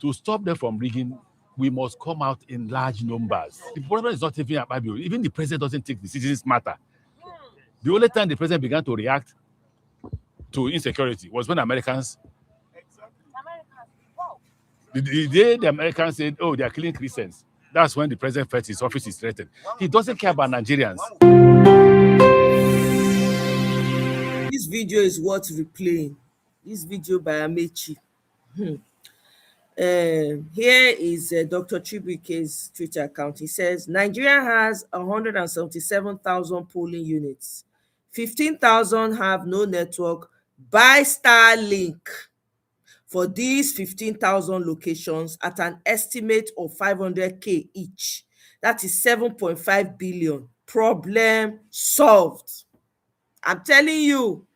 To stop them from rigging, we must come out in large numbers. The problem is not even about Babi. Even the president doesn't take the citizens matter. The only time the president began to react to insecurity was when Americans. The day the Americans said, oh, they are killing Christians, that's when the president felt his office is threatened. He doesn't care about Nigerians. This video is worth replaying. This video by Amechi. Here is Dr. Chibuike's Twitter account. He says, Nigeria has 177,000 polling units. 15,000 have no network. Buy Starlink for these 15,000 locations at an estimate of 500K each. That is 7.5 billion. Problem solved. I'm telling you.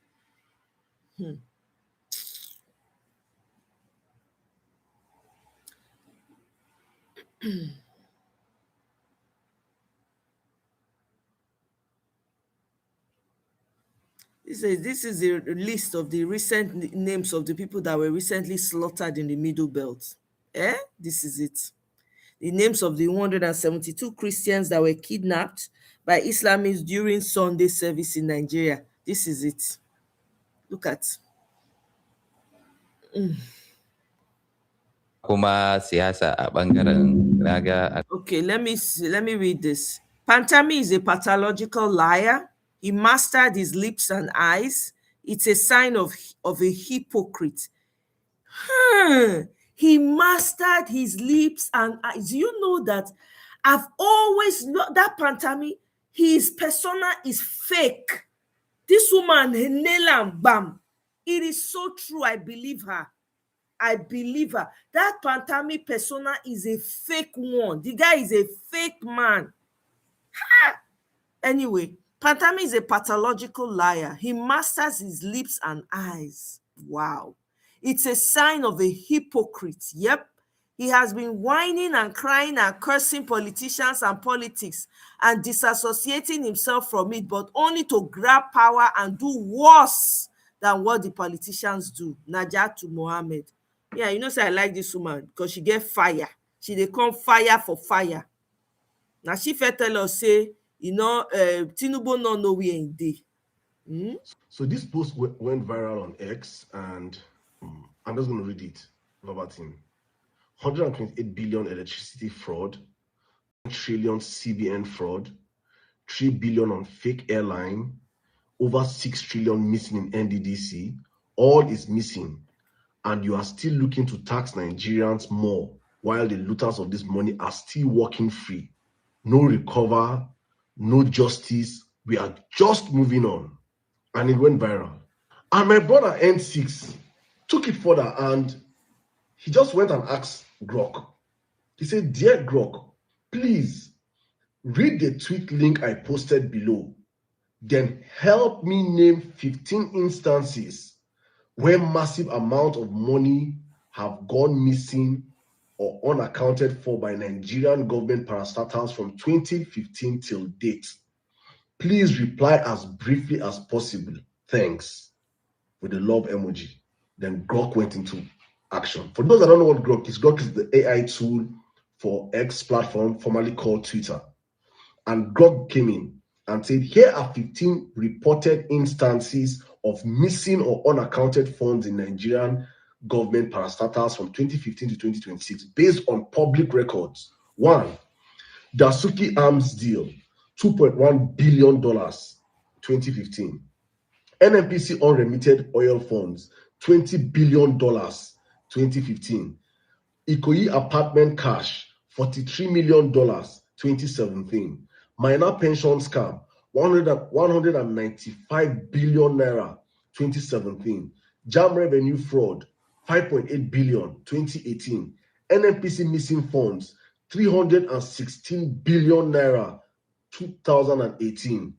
This is the list of the recent names of the people that were recently slaughtered in the Middle Belt. This is it. The names of the 172 Christians that were kidnapped by Islamists during Sunday service in Nigeria. This is it. Look at. Okay, let me read this. Pantami is a pathological liar. He mastered his lips and eyes. It's a sign of a hypocrite. He mastered his lips and eyes. Do you know that I've always known that Pantami, his persona is fake. This woman, Nelam Bam. It is so true. I believe her. That Pantami persona is a fake one. The guy is a fake man. Anyway, Pantami is a pathological liar. He masters his lips and eyes. Wow. It's a sign of a hypocrite. Yep. He has been whining and crying and cursing politicians and politics and disassociating himself from it, but only to grab power and do worse than what the politicians do. Najatu Mohammed. Yeah, you know, say I like this woman because she get fire. They come fire for fire. Now she fit tell us, say, you know, Tinubu no we ain't day. So this post went viral on X, and I'm just going to read it verbatim. 128 billion electricity fraud, 1 trillion CBN fraud, 3 billion on fake airline, over 6 trillion missing in NDDC. All is missing. And you are still looking to tax Nigerians more while the looters of this money are still walking free. No recover, no justice. We are just moving on. And it went viral. And my brother N6 took it further and he just went and asked Grok. He said, "Dear Grok, please read the tweet link I posted below. Then help me name 15 instances where massive amount of money have gone missing or unaccounted for by Nigerian government parastatals from 2015 till date. Please reply as briefly as possible. Thanks." With the love emoji. Then Grok went into action. For those that don't know what Grok is the AI tool for X platform, formerly called Twitter. And Grok came in and said, here are 15 reported instances of missing or unaccounted funds in Nigerian government parastatals from 2015 to 2026 based on public records. 1. Dasuki Arms deal, $2.1 billion, 2015. NNPC unremitted oil funds, $20 billion, 2015. Ikoyi apartment cash, $43 million, 2017. Minor pension scam, 195 billion naira, 2017. Jam revenue fraud, 5.8 billion, 2018. NNPC missing funds, 316 billion naira, 2018.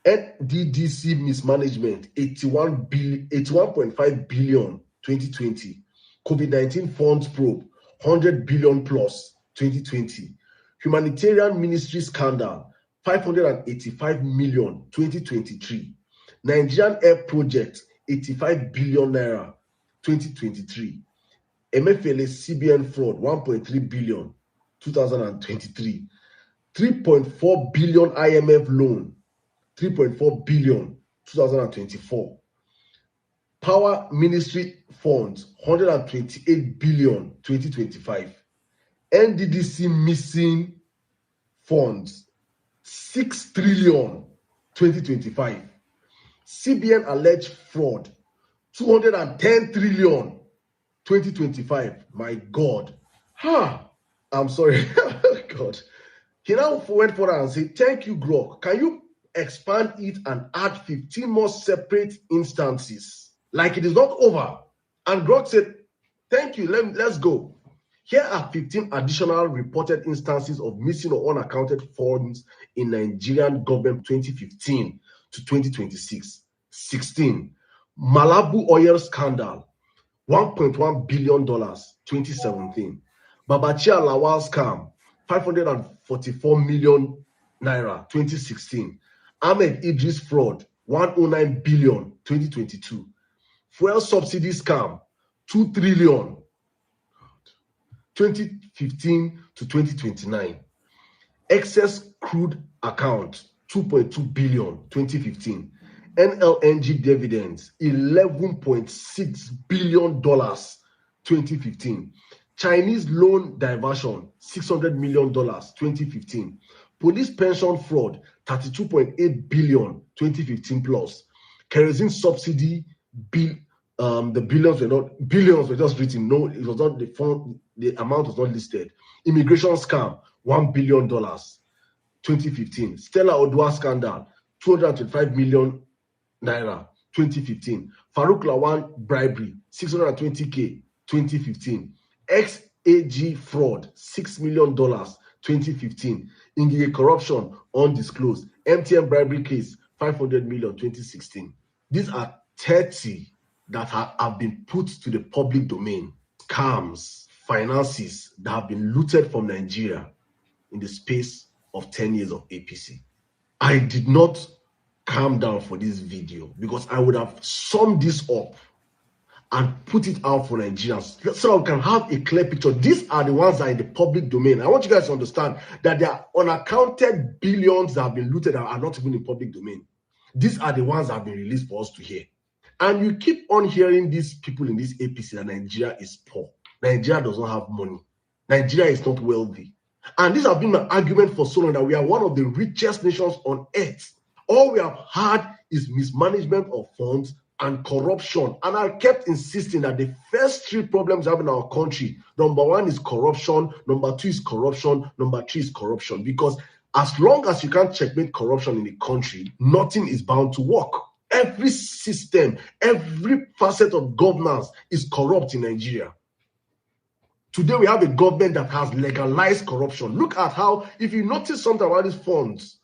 NDDC mismanagement, 81.5 billion, 2020. COVID-19 funds probe, 100 billion plus, 2020. Humanitarian ministry scandal, 585 million, 2023. Nigerian air project, 85 billion naira, 2023. MFLA CBN fraud, 1.3 billion, 2023. 3.4 billion IMF loan, 3.4 billion, 2024. Power Ministry funds, 128 billion, 2025. NDDC missing funds, 6 trillion, 2025. CBN alleged fraud, 210 trillion, 2025. My God. I'm sorry. God. He now went further and said, thank you, Grok. Can you expand it and add 15 more separate instances? Like it is not over. And Grok said, thank you, let's go. Here are 15 additional reported instances of missing or unaccounted funds in Nigerian government 2015 to 2026. 16. Malabu oil scandal, $1.1 billion, 2017. Babachia Lawal scam, 544 million naira, 2016. Ahmed Idris fraud, 109 billion, 2022. Fuel subsidy scam, 2 trillion, 2015 to 2029. Excess crude account, 2.2 billion, 2015. NLNG dividends, $11.6 billion, 2015. Chinese loan diversion, $600 million, 2015. Police pension fraud, 32.8 billion, 2015 plus. Kerosene subsidy bill, the billions were just written. No, it was not the fund, the amount was not listed. Immigration scam, $1 billion, 2015. Stella Odua scandal, 225 million naira, 2015. Farouk Lawan bribery, 620K, 2015. XAG fraud, $6 million, 2015. Ingige corruption, undisclosed. MTN bribery case, 500 million, 2016. These are 30 that have been put to the public domain. Scams, finances that have been looted from Nigeria in the space of 10 years of APC. I did not calm down for this video because I would have summed this up and put it out for Nigerians so we can have a clear picture. These are the ones that are in the public domain. I want you guys to understand that there are unaccounted billions that have been looted that are not even in public domain. These are the ones that have been released for us to hear. And you keep on hearing these people in this APC that Nigeria is poor. Nigeria does not have money. Nigeria is not wealthy. And this has been my argument for so long, that we are one of the richest nations on earth. All we have had is mismanagement of funds and corruption. And I kept insisting that the first three problems we have in our country, number one is corruption, number two is corruption, number three is corruption. Because as long as you can't checkmate corruption in the country, nothing is bound to work. Every system, every facet of governance is corrupt in Nigeria. Today, we have a government that has legalized corruption. Look at how, if you notice something about these funds,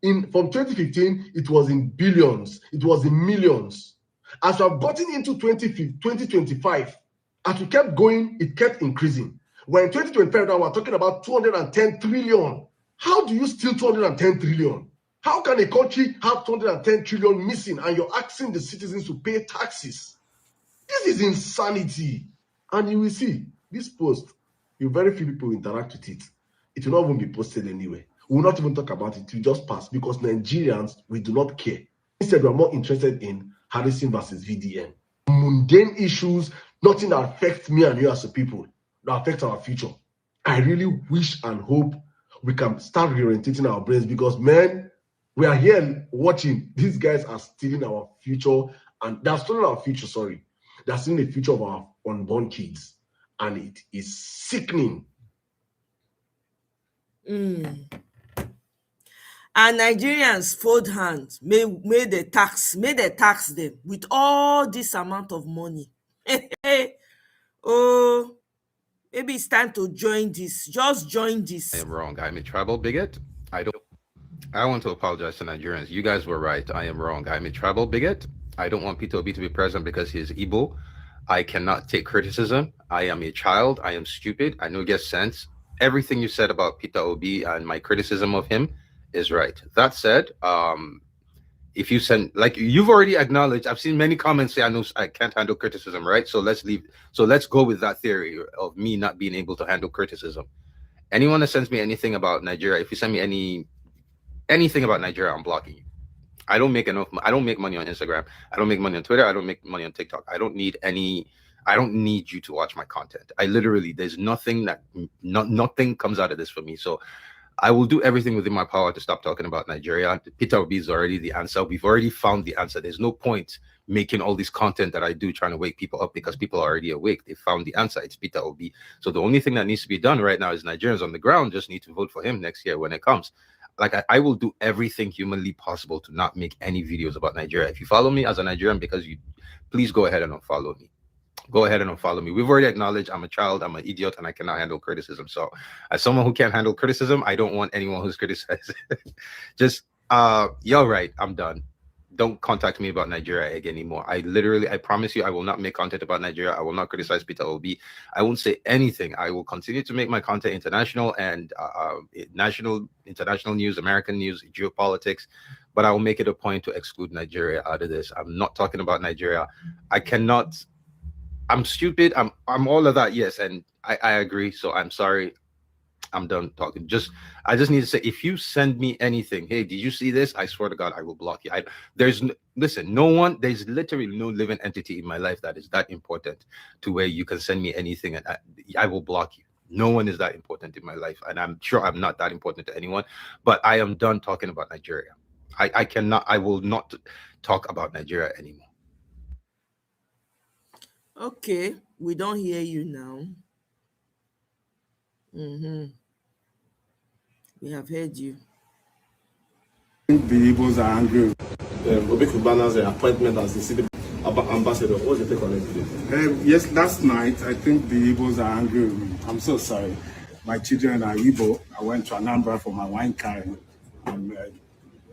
from 2015, it was in billions, it was in millions. As we have gotten into 2025, as we kept going, it kept increasing. When in 2025, now we're talking about 210 trillion. How do you steal 210 trillion? How can a country have 210 trillion missing and you're asking the citizens to pay taxes? This is insanity. And you will see, this post, very few people interact with it. It will not even be posted anyway. We will not even talk about it. It will just pass because Nigerians, we do not care. Instead, we are more interested in Harrison versus VDM. Mundane issues, nothing that affects me and you as a people, that affects our future. I really wish and hope we can start reorientating our brains because, man, we are here watching. These guys are stealing our future, and they're stealing our future, sorry. They're stealing the future of our unborn kids. And it is sickening. And Nigerians fold hands, may they tax them with all this amount of money. Oh, maybe it's time to join this. Just join this. I am wrong. I'm a tribal bigot. I want to apologize to Nigerians. You guys were right. I am wrong. I'm a tribal bigot. I don't want Peter Obi to be president because he's Igbo. I cannot take criticism. I am a child. I am stupid. I know it gets sense. Everything you said about Peter Obi and my criticism of him is right. That said, if you send, like you've already acknowledged, I've seen many comments say I can't handle criticism, right? So let's go with that theory of me not being able to handle criticism. Anyone that sends me anything about Nigeria, if you send me anything about Nigeria, I'm blocking you. I don't make money on Instagram. I don't make money on Twitter. I don't make money on TikTok. I don't need you to watch my content. There's nothing nothing comes out of this for me. So I will do everything within my power to stop talking about Nigeria. Peter Obi is already the answer. We've already found the answer. There's no point making all this content that I do trying to wake people up because people are already awake. They found the answer. It's Peter Obi. So the only thing that needs to be done right now is Nigerians on the ground just need to vote for him next year when it comes. Like I will do everything humanly possible to not make any videos about Nigeria. If you follow me as a Nigerian, please go ahead and unfollow me. Go ahead and unfollow me. We've already acknowledged I'm a child, I'm an idiot, and I cannot handle criticism. So as someone who can't handle criticism, I don't want anyone who's criticized. You're right, I'm done. Don't contact me about Nigeria again anymore. I promise you, I will not make content about Nigeria. I will not criticize Peter Obi. I won't say anything. I will continue to make my content international and international news, American news, geopolitics, but I will make it a point to exclude Nigeria out of this. I'm not talking about Nigeria. I'm stupid. I'm all of that. Yes. And I agree. So I'm sorry. I'm done talking. I just need to say, if you send me anything, hey, did you see this? I swear to God, I will block you. There's literally no living entity in my life that is that important to where you can send me anything and I will block you. No one is that important in my life. And I'm sure I'm not that important to anyone, but I am done talking about Nigeria. I will not talk about Nigeria anymore. Okay, we don't hear you now. We have heard you. I think the Igbos are angry. Obi Kubana's appointment as the city ambassador. What's your take on it? Yes, last night, I think the Igbos are angry with me. I'm so sorry. My children are Igbo. I went to Anambra for my wine carrying. I'm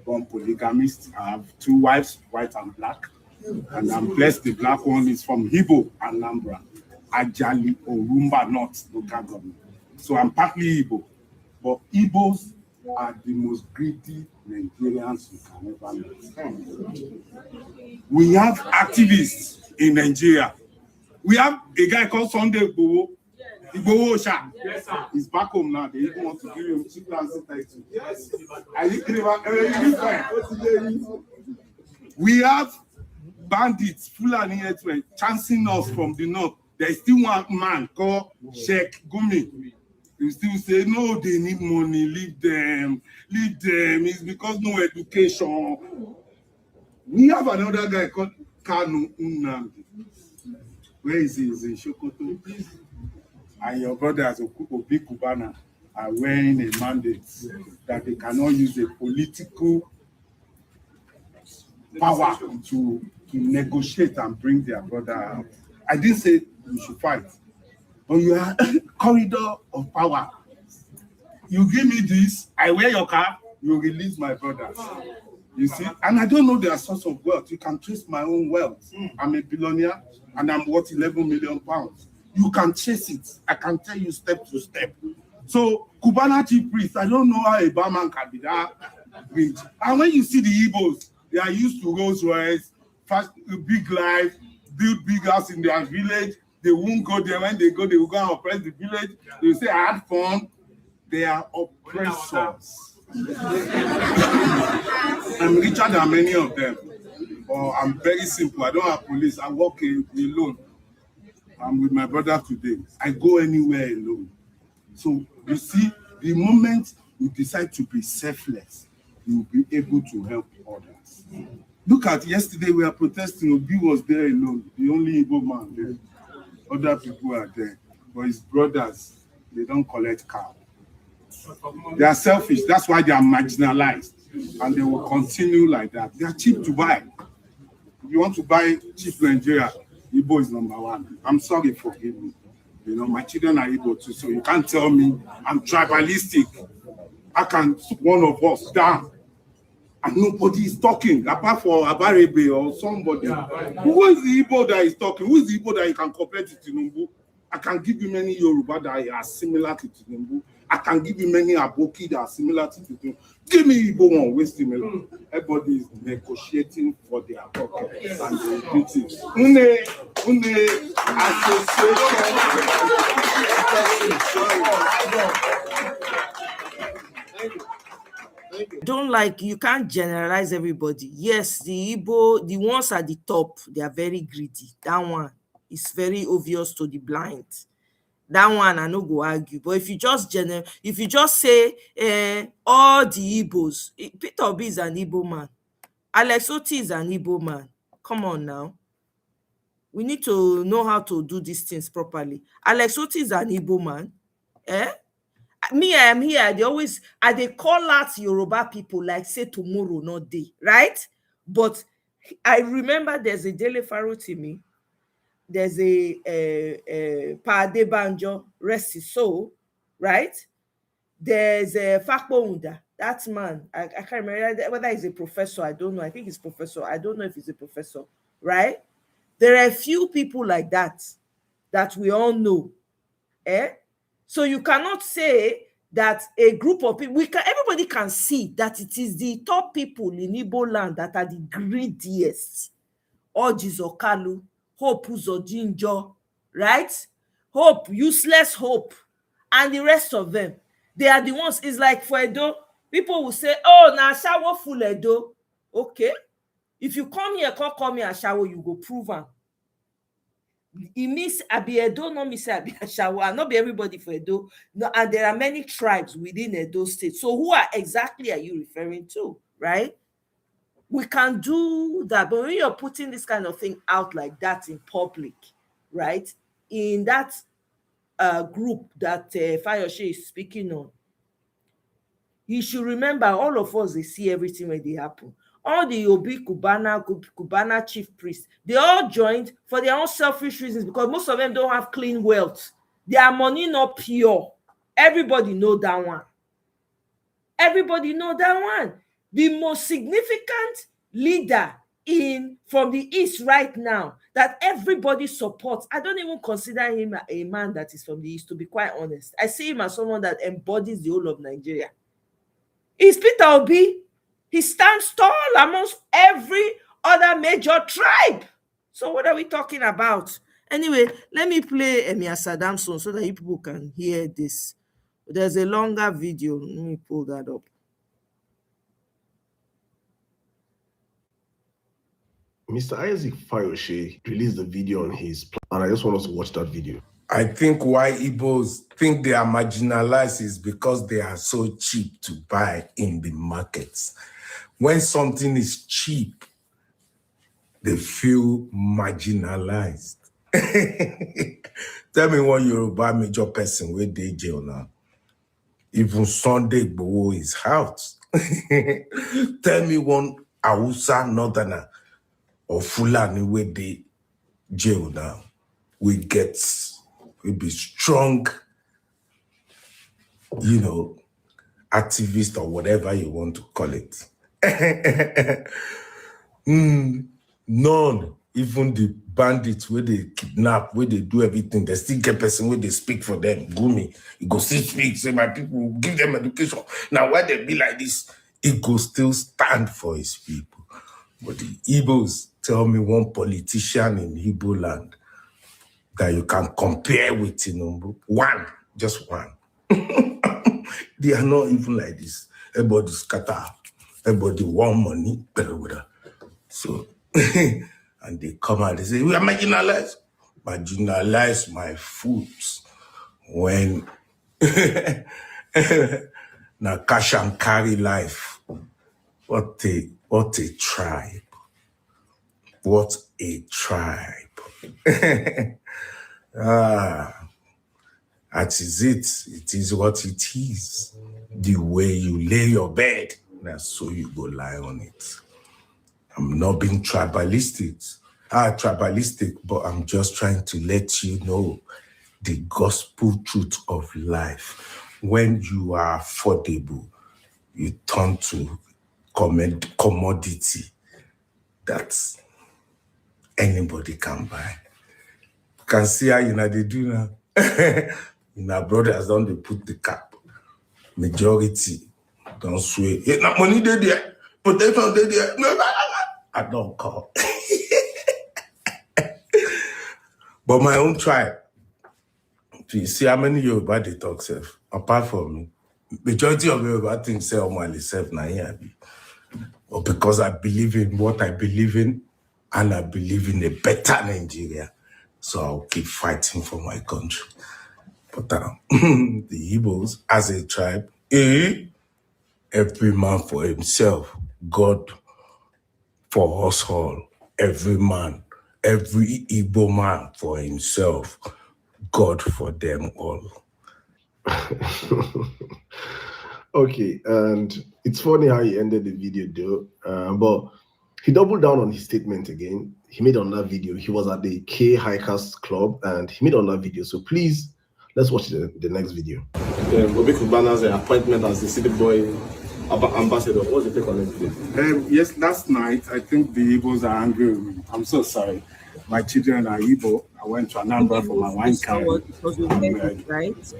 born polygamist. I have 2 wives, white and black. And I'm blessed the black one is from Igbo, Anambra, Ajali, Orumba North local government. So I'm partly Igbo. But Igbos are the most greedy Nigerians you can ever meet. We have activists in Nigeria. We have a guy called Sunday Igboho. Igboho Osha. Yes, sir. He's back home now. They even want to give him chieftaincy title. Yes. We have bandits, Fulani herdsmen, chancing us from the north. There's still one man called Sheikh Gumi. You still say, no, they need money, leave them. It's because no education. We have another guy called Kanu Unamdi. Where is he? He's in Sokoto. And your brothers, Obi Kubana, are wearing a mandate that they cannot use a political power to negotiate and bring their brother out. I didn't say we should fight, but you are corridor of power. You give me this, I wear your cap, you release my brothers. You see, and I don't know their source of wealth. You can trace my own wealth. I'm a billionaire and I'm worth 11 million pounds. You can chase it. I can tell you step to step. So, Kubana chief priest, I don't know how a barman can be that rich. And when you see the Igbos, they are used to Rolls Royce, fast, big life, build big house in their village. They won't go there. When they go, they will go and oppress the village. They will say, I had fun. They are oppressors. I'm richer than many of them. But I'm very simple. I don't have police. I walk alone. I'm with my brother today. I go anywhere alone. So you see, the moment you decide to be selfless, you will be able to help others. Look at yesterday, we are protesting. Obi was there alone, the only Igbo man there. Other people are there. But his brothers, they don't collect cow. They are selfish. That's why they are marginalized. And they will continue like that. They are cheap to buy. If you want to buy cheap Nigeria, Igbo is number one. I'm sorry, forgive me. You know, my children are Igbo too, so you can't tell me I'm tribalistic. I can one of us down. And nobody is talking, apart from Abarebe or somebody. Who is the Igbo that is talking? Who is the Igbo that you can compare to Tinubu? I can give you many Yoruba that are similar to Tinubu. I can give you many Aboki that are similar to Tinubu. Give me Igbo one, waste similar. Everybody is negotiating for their pocket and they beat it. Don't like, you can't generalize everybody. Yes, the Igbo, the ones at the top, they are very greedy. That one is very obvious to the blind. That one I no go argue. But if you just say all the Igbos, Peter Obi is an Igbo man, Alex Oti is an Igbo man. Come on now. We need to know how to do these things properly. Alex Oti is an Igbo man. Me, I am here. They call out Yoruba people like say tomorrow, not day, right? But I remember there's a Dele Faro to me. There's a Pade Banjo, rest his soul, right? There's a Fakbo Unda. That man, I can't remember whether he's a professor. I don't know. I think he's professor. I don't know if he's a professor, right? There are a few people like that we all know. So you cannot say that a group of people, everybody can see that it is the top people in Igbo land that are the greediest. Orji's Okalu, Hope Uzodinjo, right? Hope, useless Hope, and the rest of them. They are the ones. It's like for Edo, people will say, oh, na Ashawo full Edo. Okay. If you come here, call me Ashawo, you go prove am. It means Abi Edo, no me say Abi Ashawo, and not be everybody for Edo. No, and there are many tribes within Edo State. So who exactly are you referring to, right? We can do that, but when you're putting this kind of thing out like that in public, right? In that group that Fayose is speaking on, you should remember all of us, they see everything when they happen. All the Obi Kubana chief priests, they all joined for their own selfish reasons because most of them don't have clean wealth. Their money not pure. Everybody know that one. Everybody know that one. The most significant leader from the East right now that everybody supports, I don't even consider him a man that is from the East, to be quite honest. I see him as someone that embodies the whole of Nigeria. Is Peter Obi. He stands tall amongst every other major tribe. So what are we talking about? Anyway, let me play Emir Saddam song so that you people can hear this. There's a longer video. Let me pull that up. Mr. Isaac Fayoshe released a video on his plan, and I just want us to watch that video. I think why Igbos think they are marginalized is because they are so cheap to buy in the markets. When something is cheap, they feel marginalized. Tell me one Yoruba major person where they jail now. Even Sunday Igboho is out. Tell me one Hausa northerner or Fulani where they jail now. We be strong, activist or whatever you want to call it. None. Even the bandits where they kidnap, where they do everything, they still get person where they speak for them. Gumi, he go still speak, say my people, give them education. Now why they be like this, he go still stand for his people. But the Igbos, tell me one politician in Igbo land that you can compare with, one, just one. They are not even like this. Everybody scatter, everybody want money, so and they come out, they say, we are marginalized. Marginalize my foods when now cash and carry life. What a tribe. What a tribe. That is it. It is what it is. The way you lay your bed, that's so you go lie on it. I'm not being tribalistic, but I'm just trying to let you know the gospel truth of life. When you are affordable, you turn to commodity that anybody can buy. You can see how they do now. My brothers don't they put the cap. Majority don't sway. Not money they there, potato they there. I don't call. But my own tribe, you see how many Yoruba they talk self, apart from me. Majority of Yoruba think say Omoye self na here. But because I believe in what I believe in, and I believe in a better Nigeria, so I'll keep fighting for my country. But the Igbos, as a tribe, every man for himself, God for us all, every man, every Igbo man for himself, God for them all. Okay, and it's funny how he ended the video though, but he doubled down on his statement again. He made on that video. He was at the K Hikers Club and he made on that video. So please, let's watch the next video. Obi Kubana's appointment as the city boy ambassador. What's the take on it? Yes, last night, I think the Igbos are angry with me. I'm so sorry. My children are Igbo. I went to Anambra for my wine carry.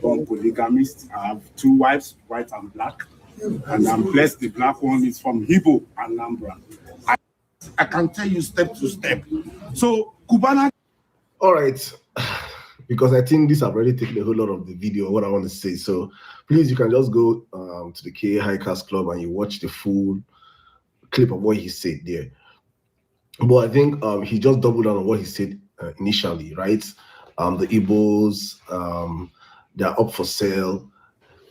I'm polygamist. I have 2 wives, white and black. And I'm blessed the black one is from Igbo, Anambra. I can tell you step to step. So, Kubana. All right. Because I think this have already taken a whole lot of the video, what I want to say. So please, you can just go to the K Hikers Club and you watch the full clip of what he said there. But I think he just doubled down on what he said initially, right? The Igbos, they're up for sale,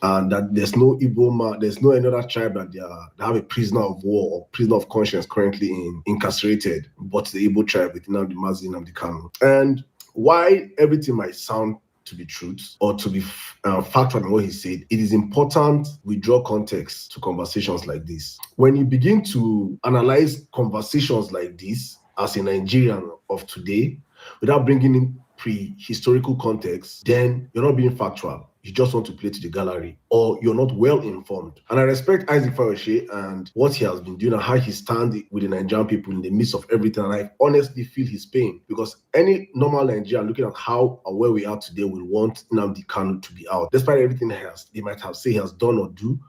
and that there's no Igbo man, there's no another tribe that they have a prisoner of war or prisoner of conscience currently incarcerated, but the Igbo tribe with Nnamdi Mazi Nnamdi Kanu. And why everything might sound to be truth or to be factual in what he said, it is important we draw context to conversations like this. When you begin to analyze conversations like this as a Nigerian of today, without bringing in pre-historical context, then you're not being factual. You just want to play to the gallery, or you're not well informed. And I respect Isaac Fayoshe and what he has been doing and how he stands with the Nigerian people in the midst of everything. And I honestly feel his pain, because any normal Nigerian looking at how and where we are today will want Nnamdi Kanu to be out. Despite everything they might have said he has done or do,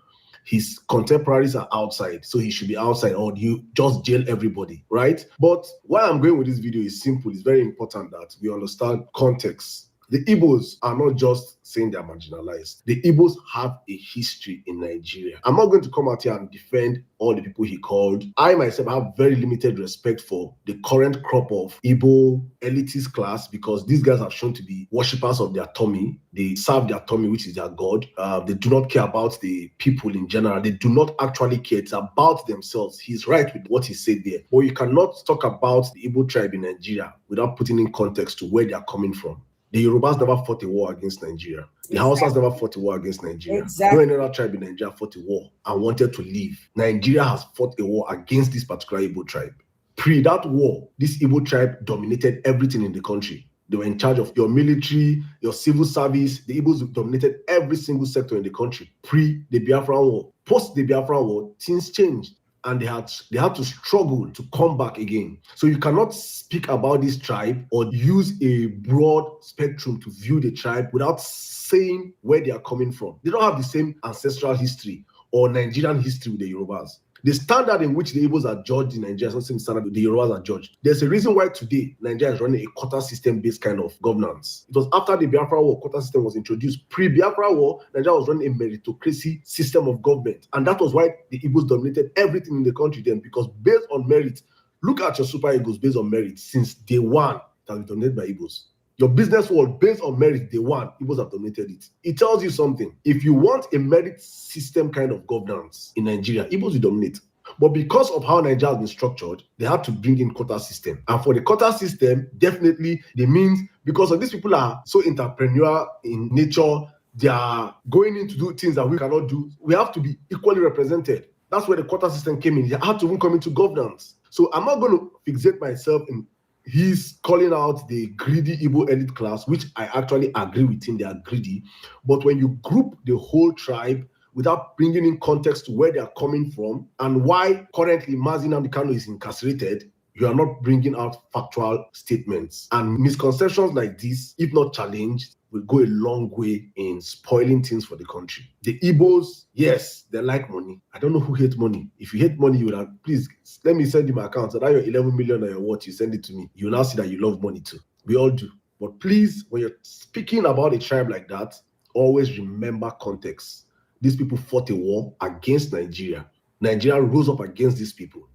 his contemporaries are outside, so he should be outside, or you just jail everybody, right? But why I'm going with this video is simple. It's very important that we understand context The Igbos are not just saying they're marginalized. The Igbos have a history in Nigeria. I'm not going to come out here and defend all the people he called. I myself have very limited respect for the current crop of Igbo elitist class because these guys have shown to be worshippers of their tummy. They serve their tummy, which is their God. They do not care about the people in general. They do not actually care. It's about themselves. He's right with what he said there. But you cannot talk about the Igbo tribe in Nigeria without putting in context to where they are coming from. The Yorubas never fought a war against Nigeria. The Hausas never fought a war against Nigeria. Exactly. No other tribe in Nigeria fought a war and wanted to leave. Nigeria has fought a war against this particular Igbo tribe. Pre that war, this Igbo tribe dominated everything in the country. They were in charge of your military, your civil service. The Igbos dominated every single sector in the country. Pre the Biafran War. Post the Biafran War, things changed. And they had to struggle to come back again. So you cannot speak about this tribe or use a broad spectrum to view the tribe without saying where they are coming from. They don't have the same ancestral history or Nigerian history with the Yorubas. The standard in which the Igbos are judged in Nigeria is not the same standard the Yorubas are judged. There's a reason why today Nigeria is running a quota system-based kind of governance. It was after the Biafra War, quota system was introduced. Pre-Biafra War, Nigeria was running a meritocracy system of government. And that was why the Igbos dominated everything in the country then, because based on merit, look at your Super Eagles based on merit. Since day one, it has been dominated by Igbos. Your business world based on merit, day one, Igbos have dominated it. It tells you something. If you want a merit system kind of governance in Nigeria, Igbos will dominate. But because of how Nigeria has been structured, they had to bring in quota system. And for the quota system, definitely they means because of these people are so entrepreneurial in nature, they are going in to do things that we cannot do. We have to be equally represented. That's where the quota system came in. They had to even come into governance. So I'm not going to fixate myself in he's calling out the greedy Igbo elite class, which I actually agree with him, they are greedy. But when you group the whole tribe without bringing in context to where they are coming from and why currently Mazi Nnamdi Kanu is incarcerated, you are not bringing out factual statements. And misconceptions like this, if not challenged, will go a long way in spoiling things for the country. The Igbos, yes, they like money. I don't know who hates money. If you hate money, you would have, please, let me send you my account. So that your 11 million or your what, you send it to me. You now see that you love money too. We all do. But please, when you're speaking about a tribe like that, always remember context. These people fought a war against Nigeria. Nigeria rose up against these people.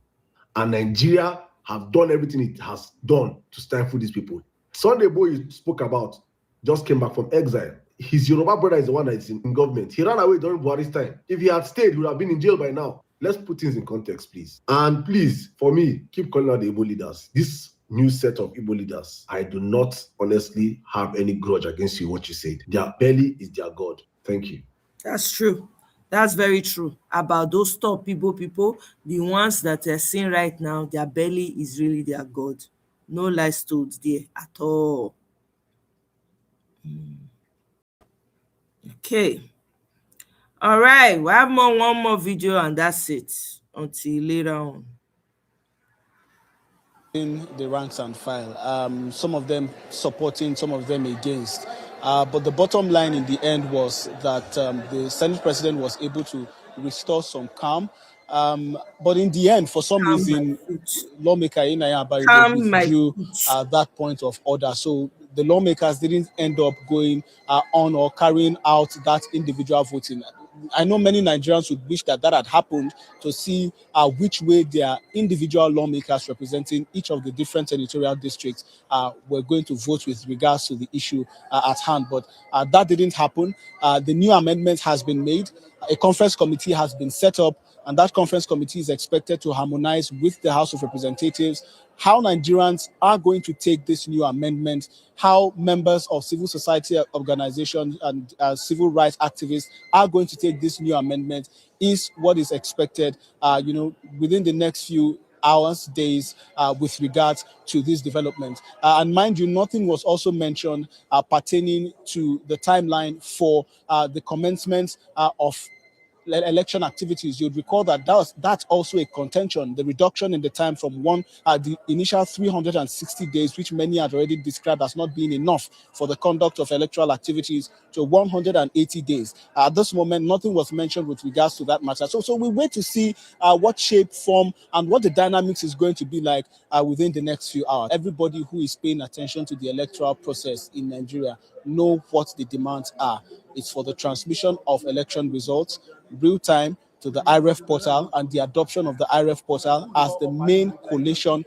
And Nigeria have done everything it has done to stifle these people. Sunday Boy you spoke about just came back from exile. His Yoruba brother is the one that is in government. He ran away during Buhari's time. If he had stayed, he would have been in jail by now. Let's put things in context, please. And please, for me, keep calling out the Igbo leaders. This new set of Igbo leaders, I do not honestly have any grudge against you, what you said. Their belly is their God. Thank you. That's true. That's very true. About those top Igbo people, the ones that are seeing right now, their belly is really their God. No lies told there at all. Okay. All right. We have one more video and that's it until later on. In the ranks and file, some of them supporting, some of them against. But the bottom line in the end was that the Senate president was able to restore some calm. But in the end, for some reason, lawmaker Inaya Abarido withdrew that point of order. So the lawmakers didn't end up going on or carrying out that individual voting. I know many Nigerians would wish that had happened to see which way their individual lawmakers representing each of the different senatorial districts were going to vote with regards to the issue at hand. But that didn't happen. The new amendment has been made. A conference committee has been set up, and that conference committee is expected to harmonize with the House of Representatives how Nigerians are going to take this new amendment, how members of civil society organizations and civil rights activists are going to take this new amendment is what is expected, within the next few hours, days, with regards to this development. And mind you, nothing was also mentioned pertaining to the timeline for the commencement of election activities, you'd recall that that's also a contention, the reduction in the time from the initial 360 days, which many had already described as not being enough for the conduct of electoral activities, to 180 days. At this moment, nothing was mentioned with regards to that matter. So we wait to see what shape, form, and what the dynamics is going to be like within the next few hours. Everybody who is paying attention to the electoral process in Nigeria know what the demands are. It's for the transmission of election results real time to the IREF portal and the adoption of the IREF portal as the main collation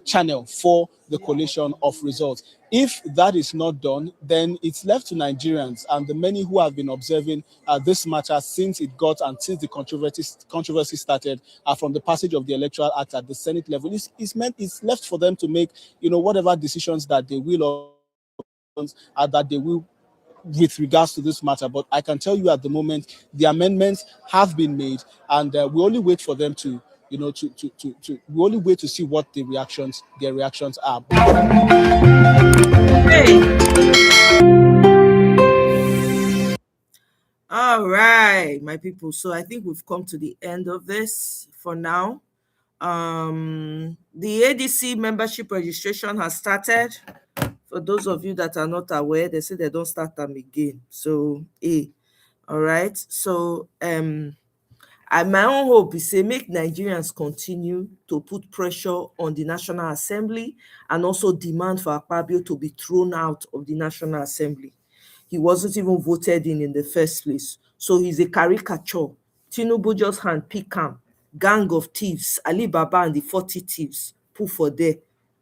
channel for the collation of results. If that is not done, then it's left to Nigerians and the many who have been observing this matter since it got and since the controversy started from the passage of the Electoral Act at the Senate level. It's left for them to make, whatever decisions that they will with regards to this matter. But I can tell you at the moment, the amendments have been made, and we only wait for them to, we only wait to see what their reactions are. All right, my people. So I think we've come to the end of this for now. The ADC membership registration has started. For those of you that are not aware, they say they don't start them again. So, all right. So, my own hope is to make Nigerians continue to put pressure on the National Assembly and also demand for Akpabio to be thrown out of the National Assembly. He wasn't even voted in the first place. So he's a caricature. Tinubu just handpick him. Gang of thieves, Ali Baba and the 40 thieves put for there,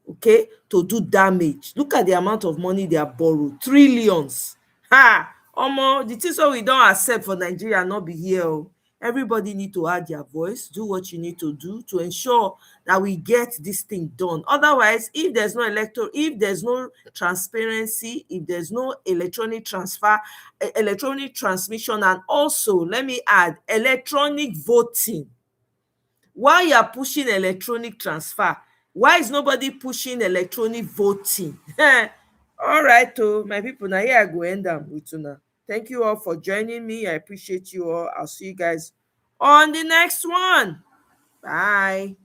okay, to do damage. Look at the amount of money they have borrowed. Trillions. Omo, the things we don't accept for Nigeria not be here. Everybody need to add their voice, do what you need to do to ensure that we get this thing done. Otherwise, if there's no if there's no transparency, if there's no electronic transfer, electronic transmission, and also, let me add, electronic voting. Why you are pushing electronic transfer? Why is nobody pushing electronic voting? All right, my people, now here I go end up with you now. Thank you all for joining me. I appreciate you all. I'll see you guys on the next one. Bye.